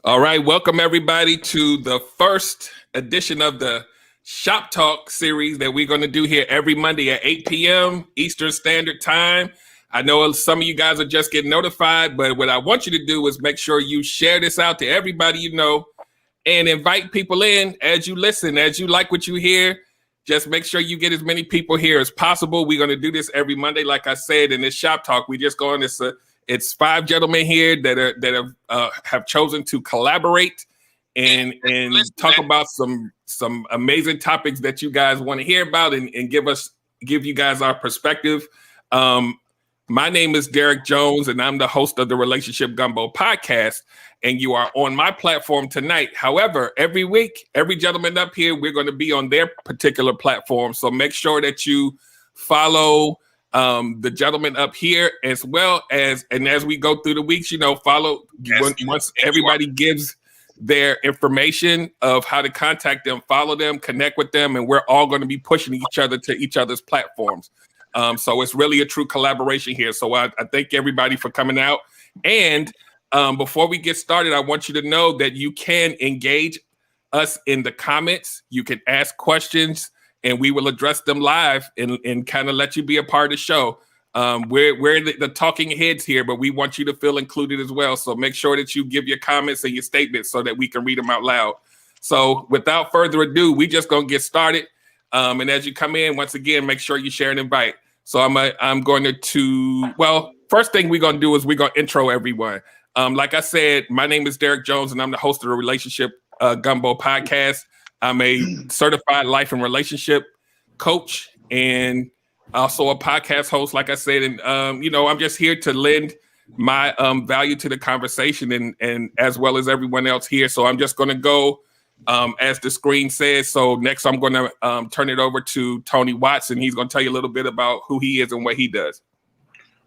All right, welcome everybody to the first edition of the Shop Talk series that we're going to do here every Monday at 8 p.m. Eastern Standard Time. I know some of you guys are just getting notified, but what I want you to do is make sure you share this out to everybody you know and invite people in as you listen, as you like what you hear. Just make sure you get as many people here as possible. We're going to do this every Monday, like I said, in this Shop Talk. We just go on this. It's 5 gentlemen here that have chosen to collaborate and talk about some amazing topics that you guys want to hear about and give you guys our perspective. My name is Derek Jones, and I'm the host of the Relationship Gumbo podcast. And you are on my platform tonight. However, every week, every gentleman up here, we're going to be on their particular platform. So make sure that you follow the gentleman up here as well as we go through the weeks, follow once everybody gives their information of how to contact them, follow them, connect with them, and we're all going to be pushing each other to each other's platforms. So it's really a true collaboration here. So I thank everybody for coming out. And before we get started, I want you to know that you can engage us in the comments. You can ask questions, and we will address them live and kind of let you be a part of the show. We're the talking heads here, but we want you to feel included as well. So make sure that you give your comments and your statements so that we can read them out loud. So without further ado, we just going to get started. And as you come in, once again, make sure you share and invite. So I'm going to first thing we're going to do is we're going to intro everyone. Like I said, my name is Derek Jones, and I'm the host of the Relationship Gumbo podcast. I'm a certified life and relationship coach and also a podcast host, like I said. And, I'm just here to lend my value to the conversation and as well as everyone else here. So I'm just going to go as the screen says. So next I'm going to turn it over to Tony Watts, and he's going to tell you a little bit about who he is and what he does.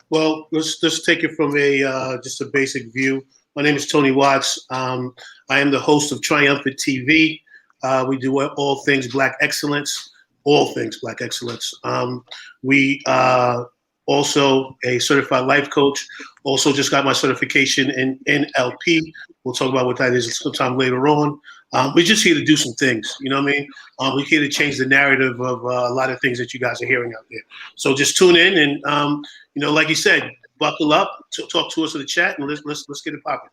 Well, let's take it from just a basic view. My name is Tony Watts. I am the host of Triumphant TV. We do all things Black excellence, We also a certified life coach. Also just got my certification in NLP. We'll talk about what that is sometime later on. We're just here to do some things, you know what I mean? We're here to change the narrative of a lot of things that you guys are hearing out there. So just tune in and, like you said, buckle up, talk to us in the chat, and let's get it popping.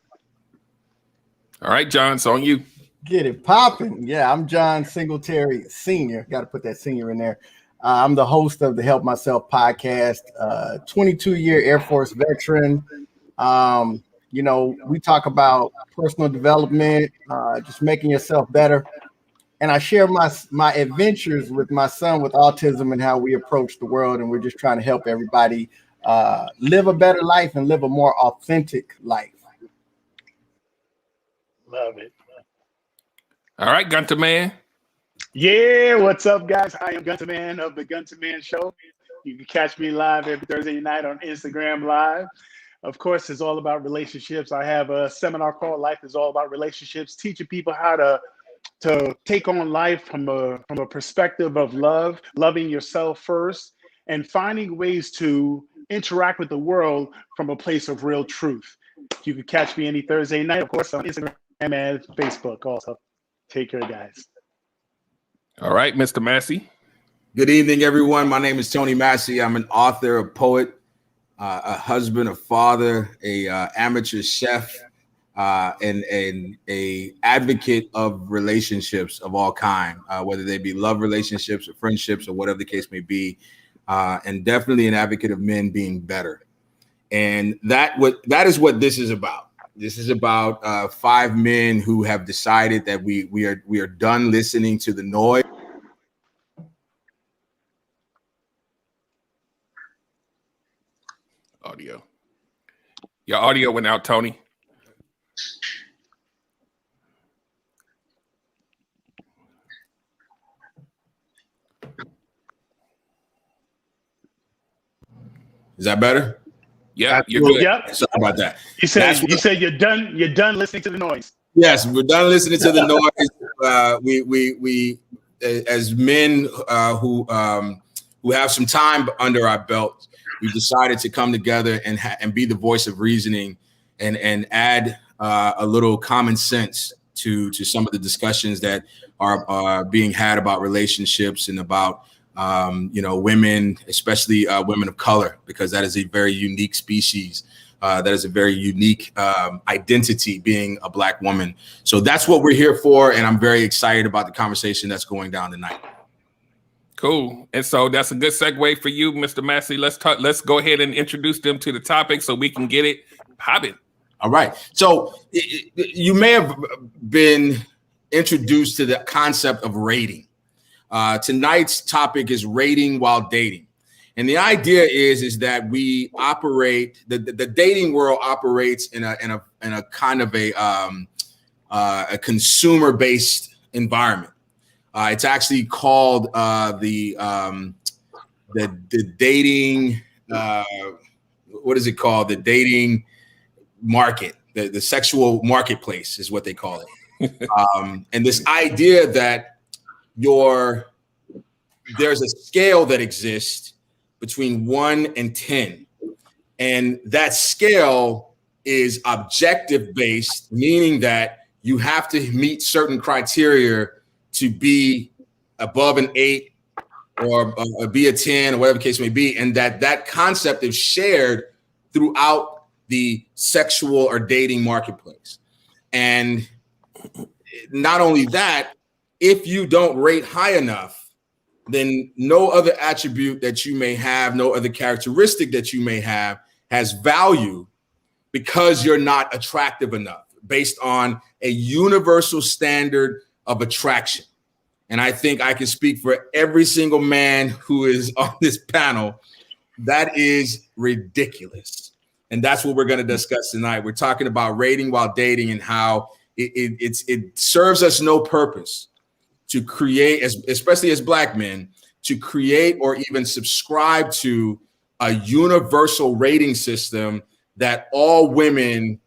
All right, John, it's on you. Get it popping. Yeah, I'm John Singletary Sr. Got to put that senior in there. I'm the host of the Help Myself podcast, 22-year Air Force veteran. We talk about personal development, just making yourself better. And I share my adventures with my son with autism and how we approach the world. And we're just trying to help everybody live a better life and live a more authentic life. Love it. All right, Gunter Man. Yeah, what's up, guys? I am Gunter Man of the Gunter Man Show. You can catch me live every Thursday night on Instagram Live. Of course, it's all about relationships. I have a seminar called Life is All About Relationships, teaching people how to take on life from a perspective of love, loving yourself first, and finding ways to interact with the world from a place of real truth. You can catch me any Thursday night, of course, on Instagram and Facebook also. Take care, guys. All right, Mr. Massey. Good evening, everyone. My name is Tony Massey. I'm an author, a poet, a husband, a father, a amateur chef, and a advocate of relationships of all kind, whether they be love relationships or friendships or whatever the case may be, and definitely an advocate of men being better. And that is what this is about. This is about 5 men who have decided that we are done listening to the noise. Audio. Your audio went out, Tony. Is that better? Yeah, you're good. Yep. Sorry about that. You said you're done listening to the noise. Yes, we're done listening to the noise. We as men who have some time under our belt, we decided to come together and be the voice of reasoning and add a little common sense to some of the discussions that are being had about relationships and about women, especially women of color, because that is a very unique species. That is a very unique identity, being a Black woman. So that's what we're here for, and I'm very excited about the conversation that's going down tonight. Cool. And so that's a good segue for you, Mr. Massey. Let's go ahead and introduce them to the topic so we can get it popping. All right. So you may have been introduced to the concept of rating. Tonight's topic is rating while dating. And the idea is that we operate, the dating world operates in a kind of a consumer-based environment. It's actually called the dating, what is it called? The dating market, the sexual marketplace is what they call it. And this idea that there's a scale that exists between 1 and 10. And that scale is objective based, meaning that you have to meet certain criteria to be above an 8 or be a 10 or whatever the case may be. And that concept is shared throughout the sexual or dating marketplace. And not only that, if you don't rate high enough, then no other attribute that you may have, no other characteristic that you may have has value, because you're not attractive enough based on a universal standard of attraction. And I think I can speak for every single man who is on this panel. That is ridiculous. And that's what we're going to discuss tonight. We're talking about rating while dating and how it serves us no purpose to create, especially as Black men, to create or even subscribe to a universal rating system that all women,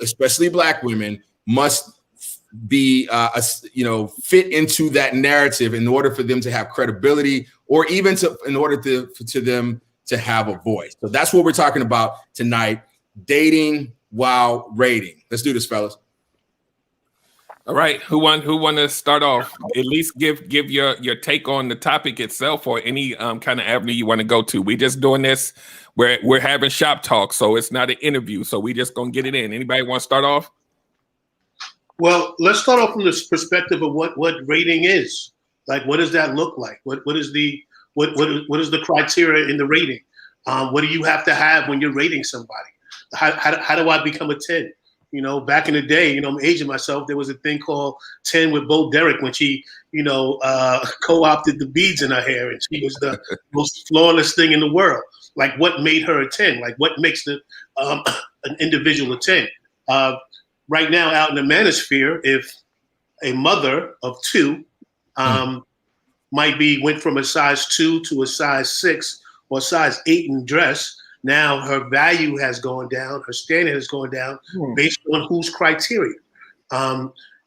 especially Black women, must be, fit into that narrative in order for them to have credibility, or even in order to them to have a voice. So that's what we're talking about tonight: dating while rating. Let's do this, fellas. All right, who want to start off? At least give your take on the topic itself, or any kind of avenue you want to go to. We just doing this. We're having shop talk, so it's not an interview. So we just gonna get it in. Anybody want to start off? Well, let's start off from this perspective of what rating is. Like, what does that look like? What is the criteria in the rating? What do you have to have when you're rating somebody? How do I become a 10? Back in the day, I'm aging myself. There was a thing called 10 with Bo Derek when she, co-opted the beads in her hair, and she was the most flawless thing in the world. Like, what made her a 10? Like, what makes an individual a 10? Right now, out in the manosphere, if a mother of 2 went from a size 2 to a size 6 or size 8 in dress, now her value has gone down, her standard has gone down based on whose criteria.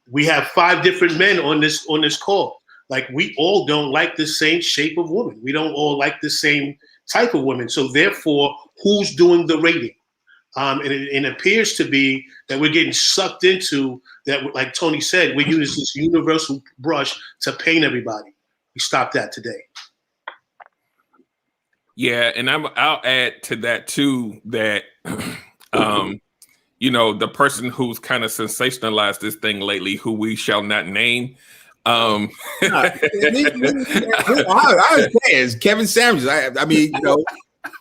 We have 5 different men on this call. Like, we all don't like the same shape of woman. We don't all like the same type of women. So therefore, who's doing the rating? And it appears to be that we're getting sucked into that. Like Tony said, we use this universal brush to paint everybody. We stop that today. Yeah, and I'll add to that too that the person who's kind of sensationalized this thing lately, who we shall not name. I would say is Kevin Samuels.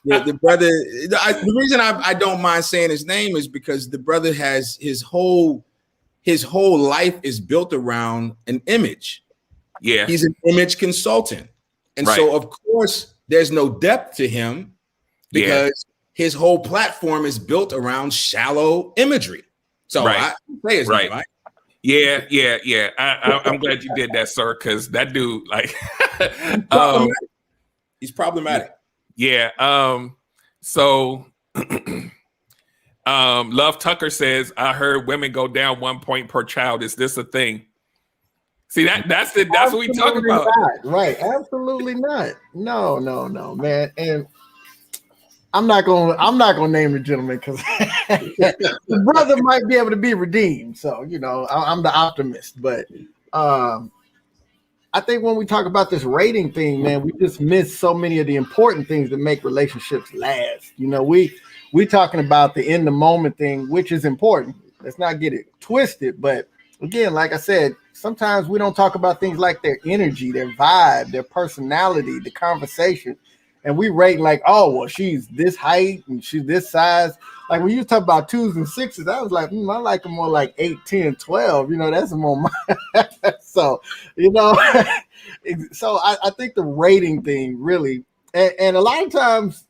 The brother. The reason I don't mind saying his name is because the brother has his whole life is built around an image. Yeah, he's an image consultant, and so of course there's no depth to him because his whole platform is built around shallow imagery. So I say his name, right? Yeah. I'm glad you did that, sir, because that dude, like, he's problematic. Yeah. So Love Tucker says, I heard women go down 1 point per child. Is this a thing? See, that's what we talk about. Not. Right. Absolutely not. No, man. And I'm not gonna name the gentleman because the brother might be able to be redeemed. So I'm the optimist, but I think when we talk about this rating thing, man, we just miss so many of the important things that make relationships last. We talking about the in the moment thing, which is important. Let's not get it twisted. But again, like I said, sometimes we don't talk about things like their energy, their vibe, their personality, the conversation. And we rate like, oh, well, she's this height and she's this size. Like when you talk about 2s and 6s, I was like, I like them more like 8, 10, 12. That's more my so, so I think the rating thing really, and a lot of times,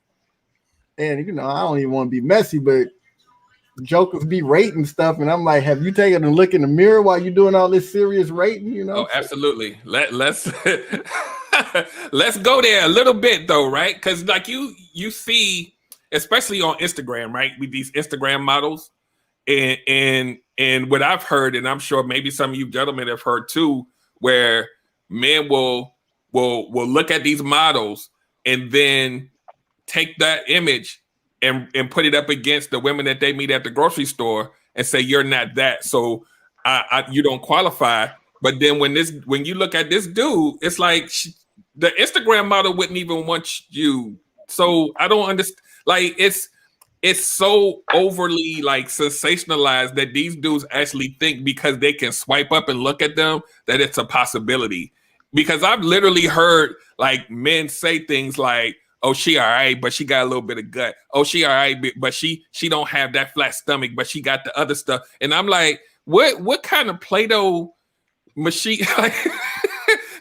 and I don't even want to be messy, but jokers be rating stuff, and I'm like, have you taken a look in the mirror while you're doing all this serious rating? Oh, absolutely. Let's let's go there a little bit though, right? Because like you see, especially on Instagram, right, with these Instagram models, and what I've heard, and I'm sure maybe some of you gentlemen have heard too, where men will look at these models and then take that image and put it up against the women that they meet at the grocery store and say, you're not that, so you don't qualify. But then when you look at this dude, it's like the Instagram model wouldn't even want you. So I don't understand. Like it's so overly like sensationalized that these dudes actually think because they can swipe up and look at them that it's a possibility. Because I've literally heard like men say things like, oh, she all right, but she got a little bit of gut. Oh, she all right, but she don't have that flat stomach, but she got the other stuff. And I'm like, what kind of Play-Doh machine? Like,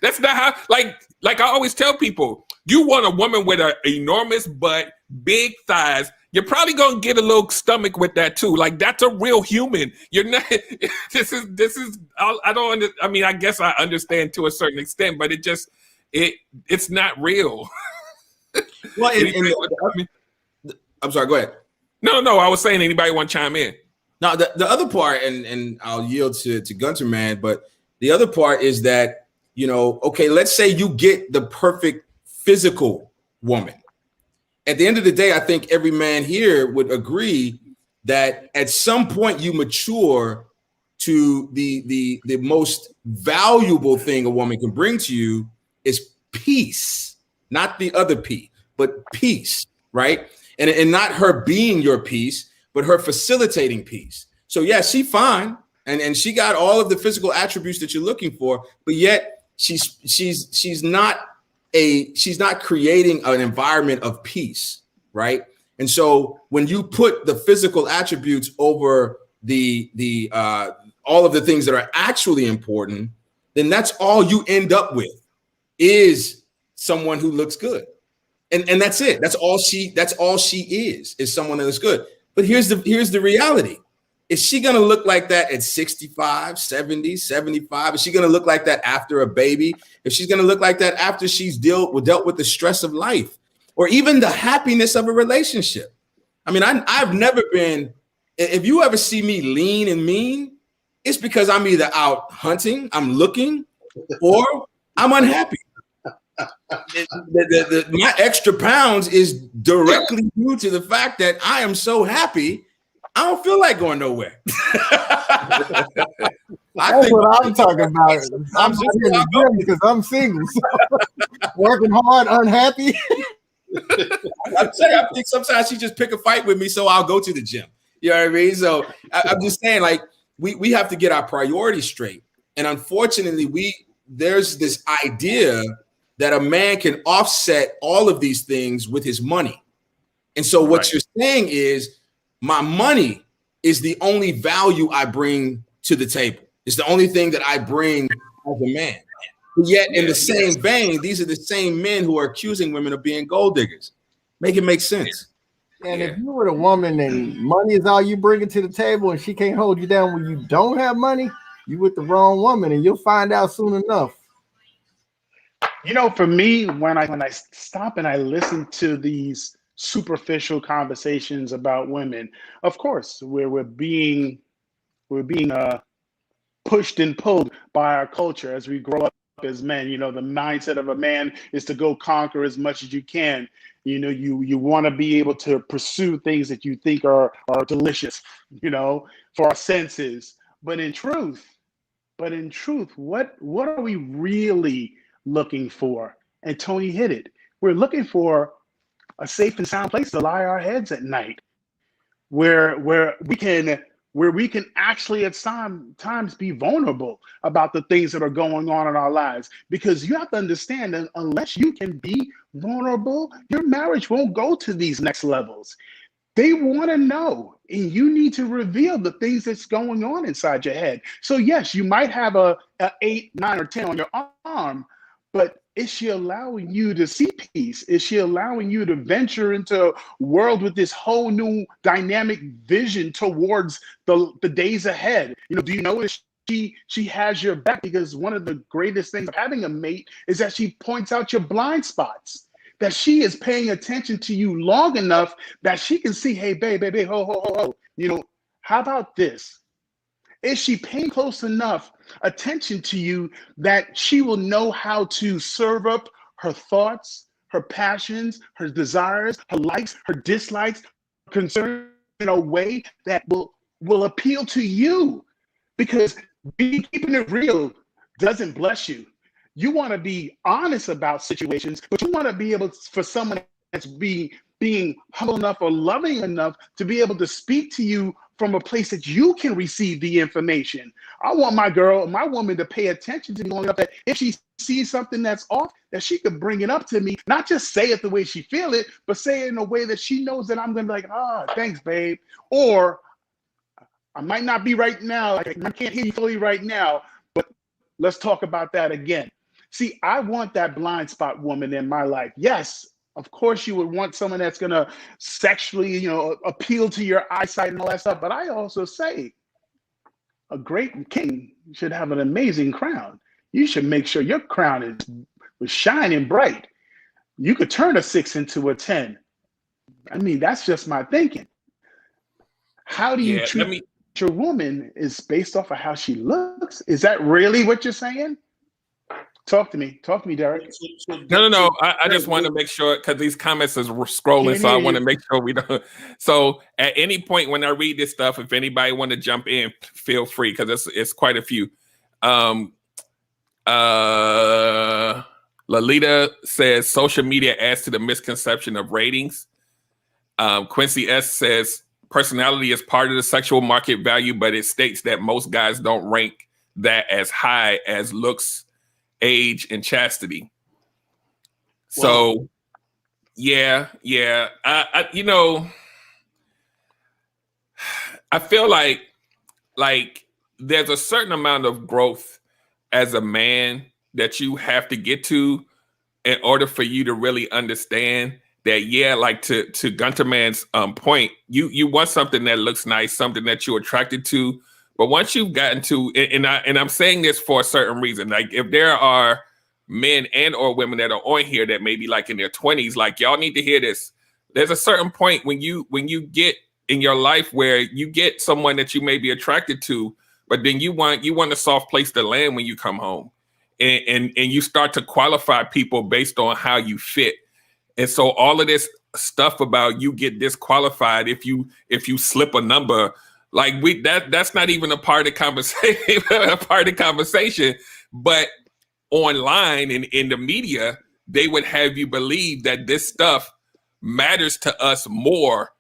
that's not how. Like I always tell people, you want a woman with an enormous butt, big thighs. You're probably gonna get a little stomach with that too. Like that's a real human. You're not. This is. I don't. I mean, I guess I understand to a certain extent, but it's not real. Well, I'm sorry. Go ahead. No. I was saying, anybody want to chime in? Now, the other part, and I'll yield to Gunter Man, but the other part is that, okay, let's say you get the perfect physical woman. At the end of the day, I think every man here would agree that at some point you mature to the most valuable thing a woman can bring to you is peace, not the other P, but peace, right? And not her being your peace, but her facilitating peace. So yeah, she fine, and she got all of the physical attributes that you're looking for, but yet she's not creating an environment of peace, right? And so when you put the physical attributes over the all of the things that are actually important, then that's all you end up with is someone who looks good. And that's it. That's all she is someone that looks good. But here's the reality. Is she going to look like that at 65, 70, 75? Is she going to look like that after a baby? If she's going to look like that after she's dealt with the stress of life or even the happiness of a relationship? I mean, I've never been, if you ever see me lean and mean, it's because I'm either out hunting, I'm looking, or I'm unhappy. My extra pounds is directly due to the fact that I am so happy. I don't feel like going nowhere. That's what I'm talking about. I'm just in the gym because I'm single. So working hard, unhappy. I'm saying, I think sometimes she just pick a fight with me, so I'll go to the gym. You know what I mean? So I'm just saying, like, we have to get our priorities straight. And unfortunately, there's this idea that a man can offset all of these things with his money. And so what you're saying is, my money is the only value I bring to the table. It's the only thing that I bring as a man. But yet, in the same vein, these are the same men who are accusing women of being gold diggers. Make it make sense. And if you were a woman and money is all you bring to the table and she can't hold you down when you don't have money, you with the wrong woman, and you'll find out soon enough. For me, when I stop and I listen to these superficial conversations about women, of course, we're being pushed and pulled by our culture as we grow up as men. You know, the mindset of a man is to go conquer as much as you can. You know, you want to be able to pursue things that you think are delicious, you know, for our senses. But in truth, what are we really looking for? And Tony hit it. We're looking for a safe and sound place to lie our heads at night, where we can actually at times be vulnerable about the things that are going on in our lives. Because you have to understand that unless you can be vulnerable, your marriage won't go to these next levels. They want to know, and you need to reveal the things that's going on inside your head. So yes, you might have a 8, 9, or 10 on your arm, but is she allowing you to see peace? Is she allowing you to venture into a world with this whole new dynamic vision towards the days ahead? You know, do you know if she has your back? Because one of the greatest things of having a mate is that she points out your blind spots, that she is paying attention to you long enough that she can see, hey, babe, ho. You know, how about this? Is she paying close enough attention to you that she will know how to serve up her thoughts, her passions, her desires, her likes, her dislikes, concerns in a way that will appeal to you? Because keeping it real doesn't bless you. You want to be honest about situations, but you want to be able for someone that's being humble enough or loving enough to be able to speak to you from a place that you can receive the information. I want my woman to pay attention to me long enough that if she sees something that's off, that she could bring it up to me, not just say it the way she feel it, but say it in a way that she knows that I'm going to be like, thanks, babe. Or I might not be right now. I can't hear you fully right now, but let's talk about that again. See, I want that blind spot woman in my life. Yes, of course you would want someone that's going to sexually, you know, appeal to your eyesight and all that stuff. But I also say a great king should have an amazing crown. You should make sure your crown is shining bright. You could turn a 6 into a 10. I mean, that's just my thinking. How do you treat your woman is based off of how she looks? Is that really what you're saying? Talk to me, Derek. No. I just want to make sure, because these comments is scrolling, so I want to make sure we don't. So at any point when I read this stuff, if anybody want to jump in, feel free, because it's quite a few. Lalita says social media adds to the misconception of ratings. Quincy S says personality is part of the sexual market value, but it states that most guys don't rank that as high as looks, age, and chastity. So, yeah. I you know, I feel like there's a certain amount of growth as a man that you have to get to in order for you to really understand that, like to Gunter Man's point, you want something that looks nice, something that you're attracted to. But once you've gotten to, and I'm saying this for a certain reason, like if there are men and or women that are on here that may be like in their 20s, like y'all need to hear this. There's a certain point when you get in your life where you get someone that you may be attracted to, but then you want a soft place to land when you come home, and you start to qualify people based on how you fit. And so all of this stuff about you get disqualified if you slip a number. Like that's not even a part of the conversation, but online and in the media, they would have you believe that this stuff matters to us more.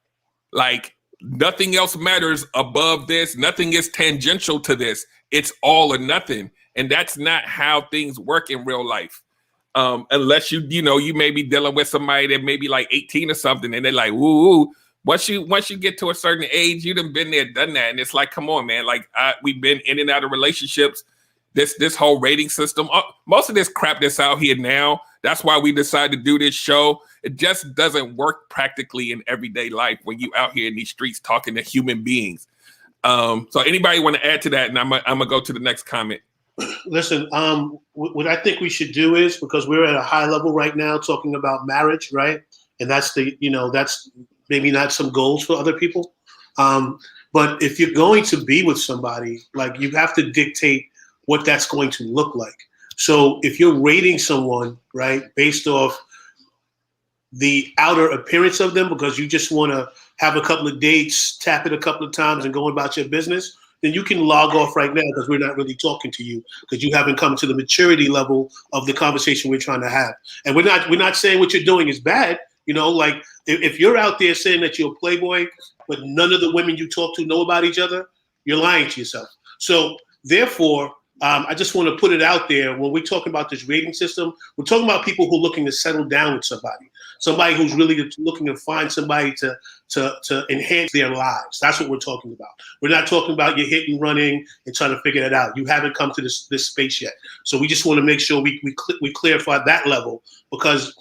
Like nothing else matters above this. Nothing is tangential to this. It's all or nothing. And that's not how things work in real life. Unless you may be dealing with somebody that may be like 18 or something, and they're like, woo. Once you get to a certain age, you done been there, done that, and it's like, come on, man. Like we've been in and out of relationships. This whole rating system, most of this crap that's out here now. That's why we decided to do this show. It just doesn't work practically in everyday life when you out here in these streets talking to human beings. So anybody want to add to that? And I'm gonna go to the next comment. Listen, what I think we should do is, because we're at a high level right now talking about marriage, right? And that's that's maybe not some goals for other people. But if you're going to be with somebody, like you have to dictate what that's going to look like. So if you're rating someone, right, based off the outer appearance of them because you just want to have a couple of dates, tap it a couple of times and go about your business, then you can log off right now because we're not really talking to you because you haven't come to the maturity level of the conversation we're trying to have. And we're not saying what you're doing is bad. You know, like if you're out there saying that you're a playboy, but none of the women you talk to know about each other, you're lying to yourself. So therefore, I just want to put it out there. When we're talking about this rating system, we're talking about people who are looking to settle down with somebody who's really looking to find somebody to enhance their lives. That's what we're talking about. We're not talking about you hitting, running, and trying to figure that out. You haven't come to this space yet. So we just want to make sure we clarify that level, because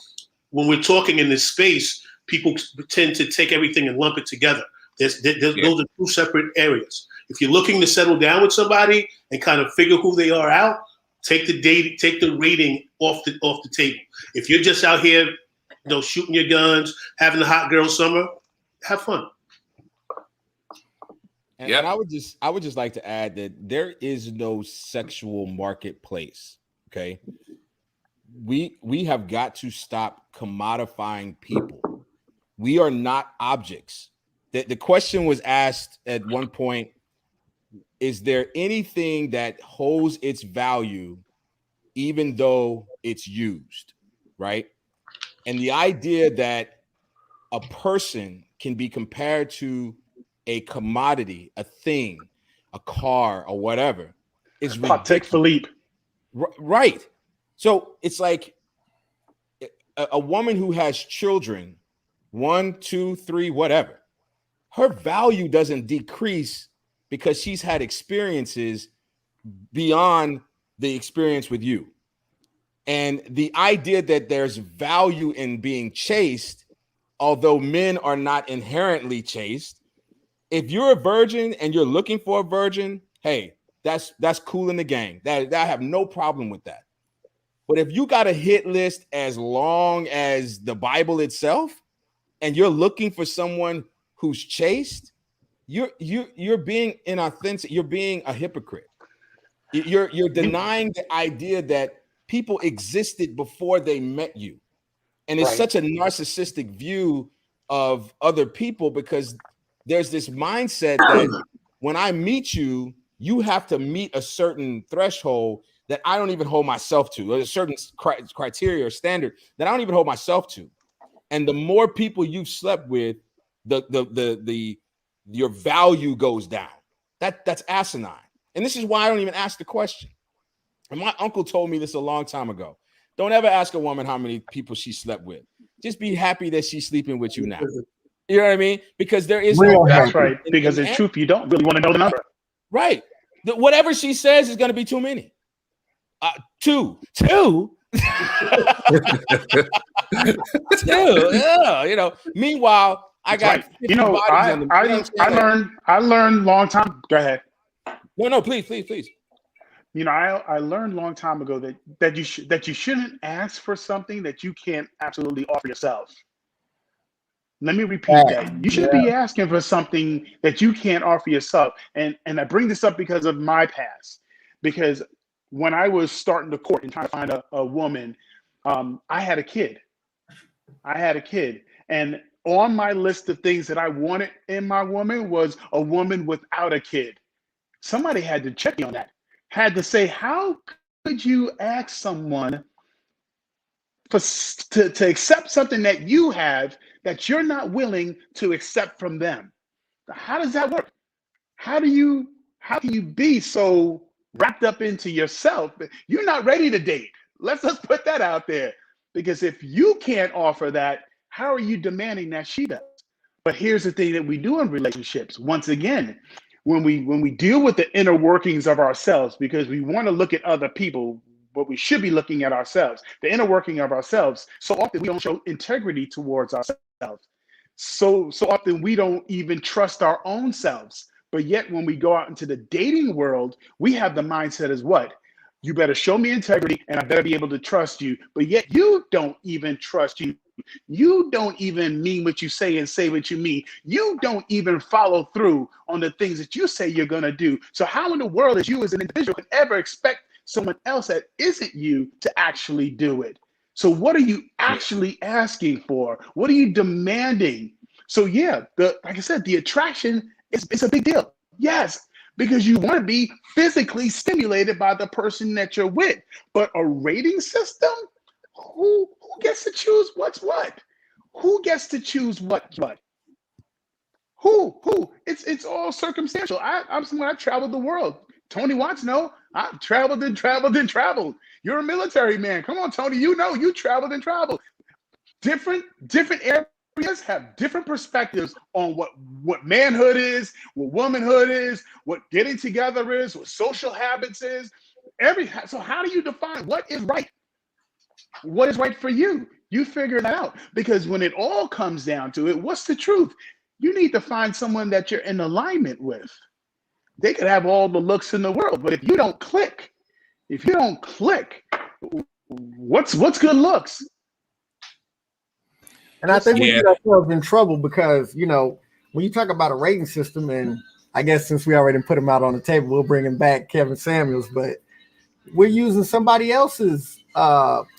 when we're talking in this space, people tend to take everything and lump it together. Those are two separate areas. If you're looking to settle down with somebody and kind of figure who they are out, take the rating off the table. If you're just out here, shooting your guns, having a hot girl summer, have fun. And I would just like to add that there is no sexual marketplace. Okay, we have got to stop commodifying people. We are not objects. The question was asked at one point: is there anything that holds its value even though it's used, right? And the idea that a person can be compared to a commodity, a thing, a car, or whatever is ridiculous. Philippe. Right. So it's like a woman who has children, 1, 2, 3, whatever, her value doesn't decrease because she's had experiences beyond the experience with you. And the idea that there's value in being chaste, although men are not inherently chaste, if you're a virgin and you're looking for a virgin, hey, that's cool in the gang. That I have no problem with that. But if you got a hit list as long as the Bible itself, and you're looking for someone who's chaste, you're being inauthentic. You're being a hypocrite. You're denying the idea that people existed before they met you. And it's such a narcissistic view of other people because there's this mindset that when I meet you, you have to meet a certain threshold that I don't even hold myself to, or a certain criteria or standard that I don't even hold myself to. And the more people you've slept with, your value goes down. That's asinine. And this is why I don't even ask the question. And my uncle told me this a long time ago. Don't ever ask a woman how many people she slept with. Just be happy that she's sleeping with you now. You know what I mean? Because there is no. That's right. Because in truth, you don't really want to know the number. Right. Whatever she says is going to be too many. Two. Two. Yeah. Meanwhile, I got. Right. I learned long time. Go ahead. No, please. I learned a long time ago that you shouldn't ask for something that you can't absolutely offer yourself. Let me repeat that. You shouldn't be asking for something that you can't offer yourself. And I bring this up because of my past. Because when I was starting to court and trying to find a woman, I had a kid. And on my list of things that I wanted in my woman was a woman without a kid. Somebody had to check me on that. Had to say, how could you ask someone to accept something that you have that you're not willing to accept from them? How does that work? How can you be so wrapped up into yourself? You're not ready to date. Let's just put that out there. Because if you can't offer that, how are you demanding that she does? But here's the thing that we do in relationships. Once again, when we deal with the inner workings of ourselves, because we want to look at other people, but we should be looking at ourselves, the inner working of ourselves. So often we don't show integrity towards ourselves. So often we don't even trust our own selves. But yet when we go out into the dating world, we have the mindset as what? You better show me integrity and I better be able to trust you. But yet you don't even trust you. You don't even mean what you say and say what you mean. You don't even follow through on the things that you say you're going to do. So how in the world is you as an individual can ever expect someone else that isn't you to actually do it. So what are you actually asking for? What are you demanding? So yeah, like I said, the attraction is a big deal. Yes, because you want to be physically stimulated by the person that you're with. But a rating system, who gets to choose what's what? Who gets to choose what? Who? It's all circumstantial. I'm someone, I've traveled the world. Tony wants to know. I've traveled and traveled and traveled. You're a military man. Come on, Tony. You know you traveled and traveled. Different areas have different perspectives on what manhood is, what womanhood is, what getting together is, what social habits is. So how do you define what is right? What is right for you? You figure that out. Because when it all comes down to it, what's the truth? You need to find someone that you're in alignment with. They could have all the looks in the world, but if you don't click, what's good looks? And I think we get ourselves in trouble because, you know, when you talk about a rating system, and I guess since we already put him out on the table, we'll bring him back, Kevin Samuels, but we're using somebody else's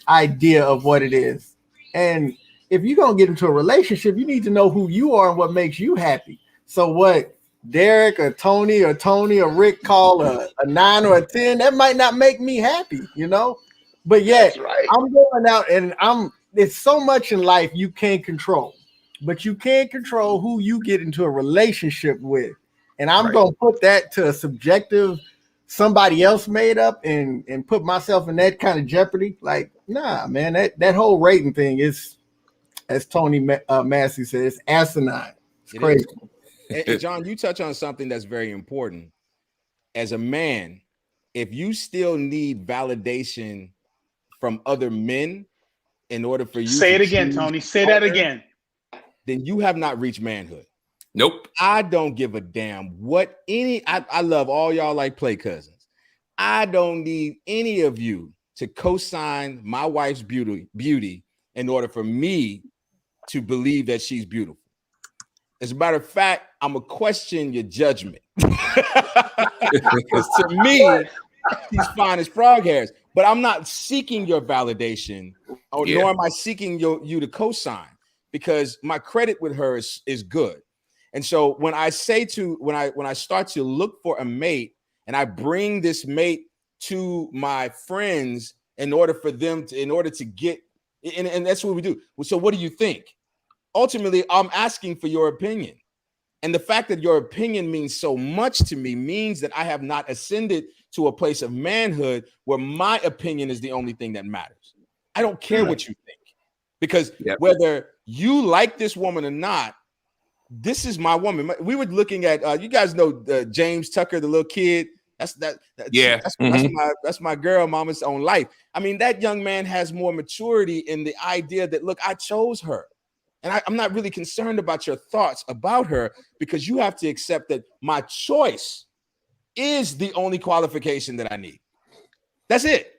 idea of what it is. And if you're going to get into a relationship, you need to know who you are and what makes you happy. So what Derek or Tony or Rick call a 9 or a 10, that might not make me happy, you know? But yet I'm going out and there's so much in life you can't control, but you can control who you get into a relationship with. And I'm going to put that to a subjective, somebody else made up and put myself in that kind of jeopardy. Like, nah, man, that whole rating thing is, as Tony Massey says, it's asinine. It's crazy. And John, you touch on something that's very important. As a man, if you still need validation from other men in order for you say it again, Tony. Say that again. Then you have not reached manhood. Nope. I don't give a damn what I love all y'all like play cousins. I don't need any of you to co-sign my wife's beauty in order for me to believe that she's beautiful. As a matter of fact, I'm gonna question your judgment. Because to me, she's fine as frog hairs, but I'm not seeking your validation, nor am I seeking you to co-sign, because my credit with her is good. And so when I start to look for a mate and I bring this mate to my friends in order to get, and that's what we do. So what do you think? Ultimately, I'm asking for your opinion. And the fact that your opinion means so much to me means that I have not ascended to a place of manhood where my opinion is the only thing that matters. I don't care what you think, because whether you like this woman or not, this is my woman. We were looking at, you guys know James Tucker, the little kid. That's my girl, mama's own life. I mean, that young man has more maturity in the idea that, look, I chose her. And I'm not really concerned about your thoughts about her, because you have to accept that my choice is the only qualification that I need. That's it.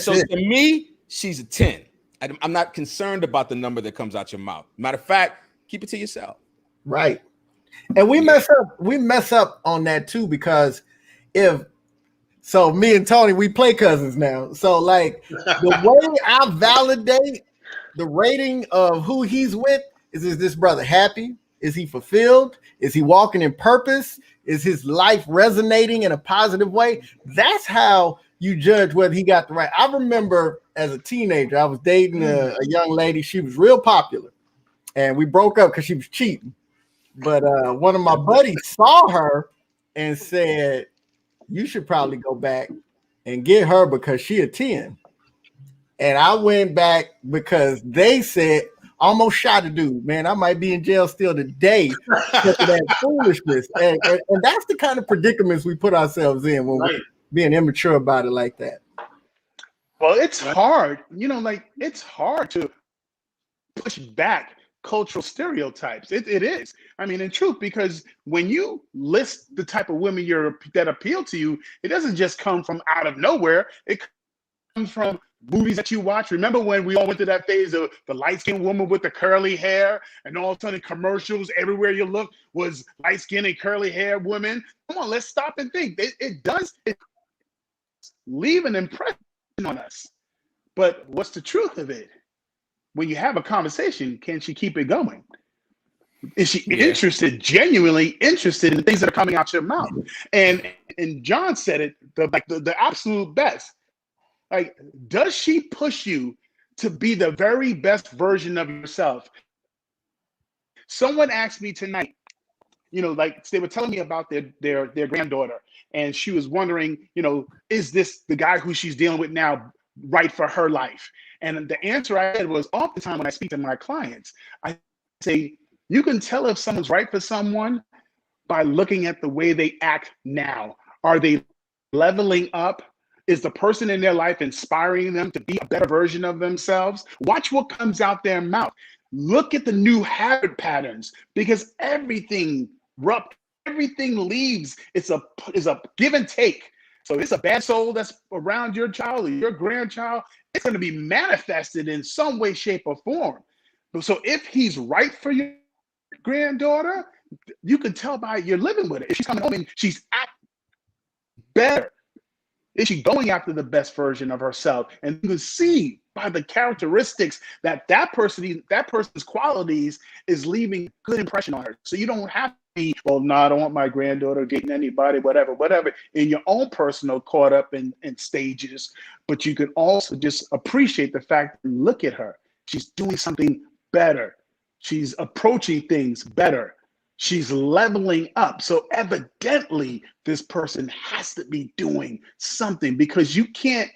So to me, she's a 10. I'm not concerned about the number that comes out your mouth. Matter of fact, keep it to yourself. Right. And we mess up on that too, because me and Tony, we play cousins now. So like the way I validate the rating of who he's with is this brother happy? Is he fulfilled? Is he walking in purpose? Is his life resonating in a positive way? That's how you judge whether he got the right. I remember as a teenager, I was dating a young lady. She was real popular, and we broke up because she was cheating. But one of my buddies saw her and said, "You should probably go back and get her because she a 10." And I went back because they said, almost shot a dude, man. I might be in jail still today because of that foolishness. And that's the kind of predicaments we put ourselves in when we're being immature about it like that. Well, it's hard. It's hard to push back cultural stereotypes. It is. I mean, in truth, because when you list the type of women that appeal to you, it doesn't just come from out of nowhere. It comes from movies that you watch. Remember when we all went through that phase of the light-skinned woman with the curly hair, and all of a sudden commercials everywhere you look was light-skinned and curly hair women? Come on, let's stop and think. leave an impression on us. But what's the truth of it? When you have a conversation, can she keep it going? Is she interested, genuinely interested in the things that are coming out your mouth? And John said it the absolute best. Like, does she push you to be the very best version of yourself? Someone asked me tonight, like they were telling me about their granddaughter, and she was wondering, is this the guy who she's dealing with now right for her life? And the answer I had was, oftentimes when I speak to my clients, I say, you can tell if someone's right for someone by looking at the way they act now. Are they leveling up? Is the person in their life inspiring them to be a better version of themselves? Watch what comes out their mouth. Look at the new habit patterns, because everything leaves. It's a give and take. So it's a bad soul that's around your child or your grandchild. It's going to be manifested in some way, shape, or form. So if he's right for your granddaughter, you can tell by you're living with it. If she's coming home and she's acting better, is she going after the best version of herself? And you can see by the characteristics that person's qualities is leaving a good impression on her. So you don't have to be, well, no, I don't want my granddaughter dating anybody, whatever, in your own personal caught up in stages. But you can also just appreciate the fact, look at her. She's doing something better. She's approaching things better. She's leveling up. So evidently, this person has to be doing something, because you can't,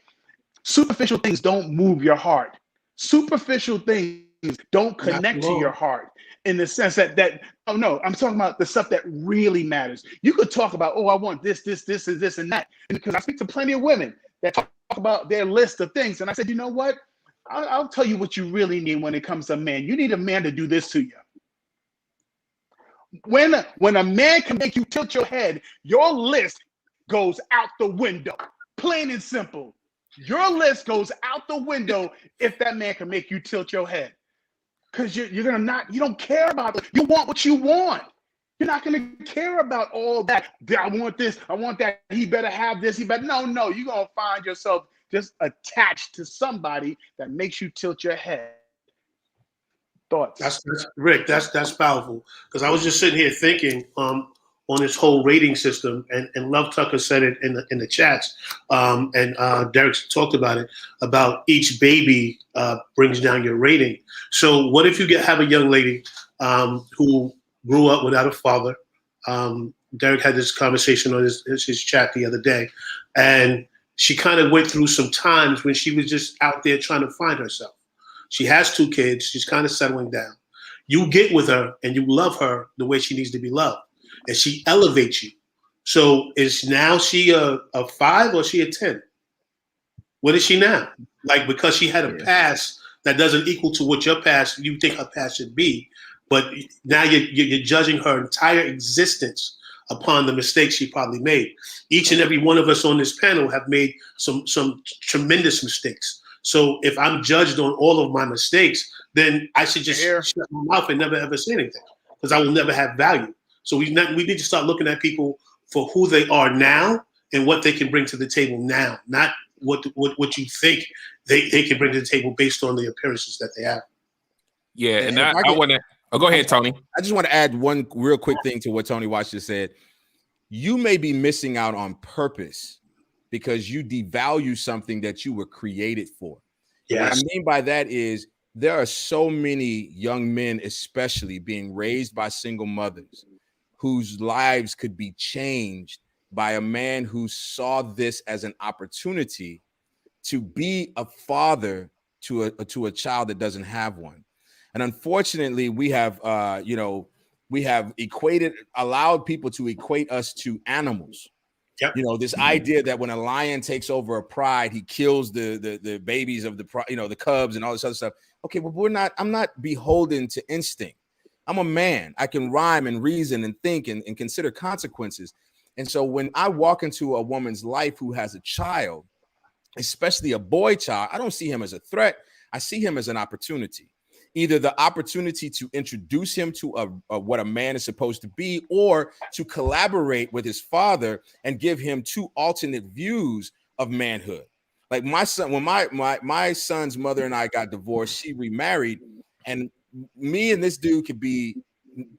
superficial things don't move your heart. Superficial things don't connect to your heart in the sense that oh no, I'm talking about the stuff that really matters. You could talk about, oh, I want this, and this, and that. And because I speak to plenty of women that talk about their list of things. And I said, you know what? I'll tell you what you really need when it comes to a man. You need a man to do this to you. When a man can make you tilt your head, your list goes out the window. Plain and simple. Your list goes out the window if that man can make you tilt your head. Because you don't care about it. You want what you want. You're not going to care about all that. I want this, I want that. He better have this. No, you're going to find yourself just attached to somebody that makes you tilt your head. Thoughts? That's Rick. That's powerful, because I was just sitting here thinking on this whole rating system, and Love Tucker said it in the chats, and Derek talked about it, about each baby brings down your rating. So what if you have a young lady who grew up without a father? Derek had this conversation on his chat the other day, and she kind of went through some times when she was just out there trying to find herself. She has 2 kids. She's kind of settling down. You get with her and you love her the way she needs to be loved, and she elevates you. So is now she a 5 or is she a 10? What is she now? Like, because she had a past that doesn't equal to what your past, you think her past should be, but now you're judging her entire existence upon the mistakes she probably made. Each and every one of us on this panel have made some tremendous mistakes. So if I'm judged on all of my mistakes, then I should just shut my mouth and never ever say anything, because I will never have value. So we need to start looking at people for who they are now and what they can bring to the table now, not what you think they can bring to the table based on the appearances that they have. Yeah, and I want to. Oh, go ahead, Tony. I just want to add one real quick thing to what Tony Watts just said. You may be missing out on purpose because you devalue something that you were created for. Yes. What I mean by that is there are so many young men, especially being raised by single mothers, whose lives could be changed by a man who saw this as an opportunity to be a father to a child that doesn't have one. And unfortunately, we have allowed people to equate us to animals. Yep. This idea that when a lion takes over a pride, he kills the babies of the cubs and all this other stuff. Okay, well, I'm not beholden to instinct. I'm a man. I can rhyme and reason and think and consider consequences. And so when I walk into a woman's life who has a child, especially a boy child, I don't see him as a threat. I see him as an opportunity. Either the opportunity to introduce him to what a man is supposed to be, or to collaborate with his father and give him 2 alternate views of manhood. Like my son, when my son's mother and I got divorced, she remarried, and me and this dude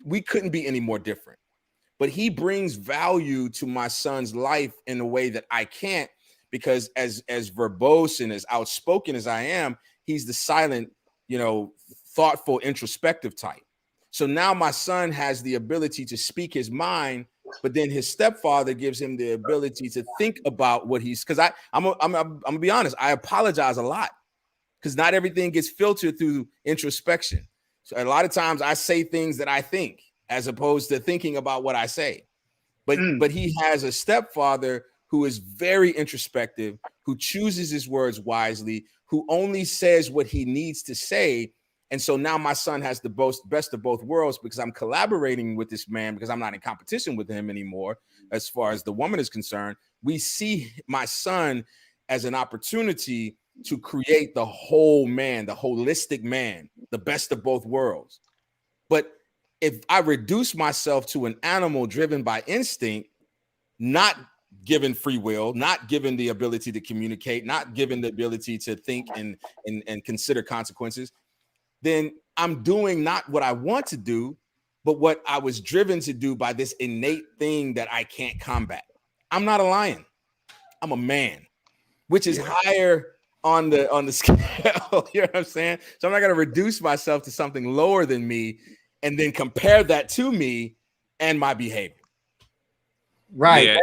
we couldn't be any more different. But he brings value to my son's life in a way that I can't, because as verbose and as outspoken as I am, he's the silent, thoughtful, introspective type. So now my son has the ability to speak his mind, but then his stepfather gives him the ability to think about what because I'm gonna be honest, I apologize a lot because not everything gets filtered through introspection. So a lot of times I say things that I think as opposed to thinking about what I say. But he has a stepfather who is very introspective, who chooses his words wisely, who only says what he needs to say. And so now my son has the best of both worlds, because I'm collaborating with this man, because I'm not in competition with him anymore as far as the woman is concerned. We see my son as an opportunity to create the whole man, the holistic man, the best of both worlds. But if I reduce myself to an animal driven by instinct, not given free will, not given the ability to communicate, not given the ability to think and consider consequences, then I'm doing not what I want to do, but what I was driven to do by this innate thing that I can't combat. I'm not a lion. I'm a man, which is higher on the scale. You know what I'm saying? So I'm not going to reduce myself to something lower than me and then compare that to me and my behavior. Right. Yeah.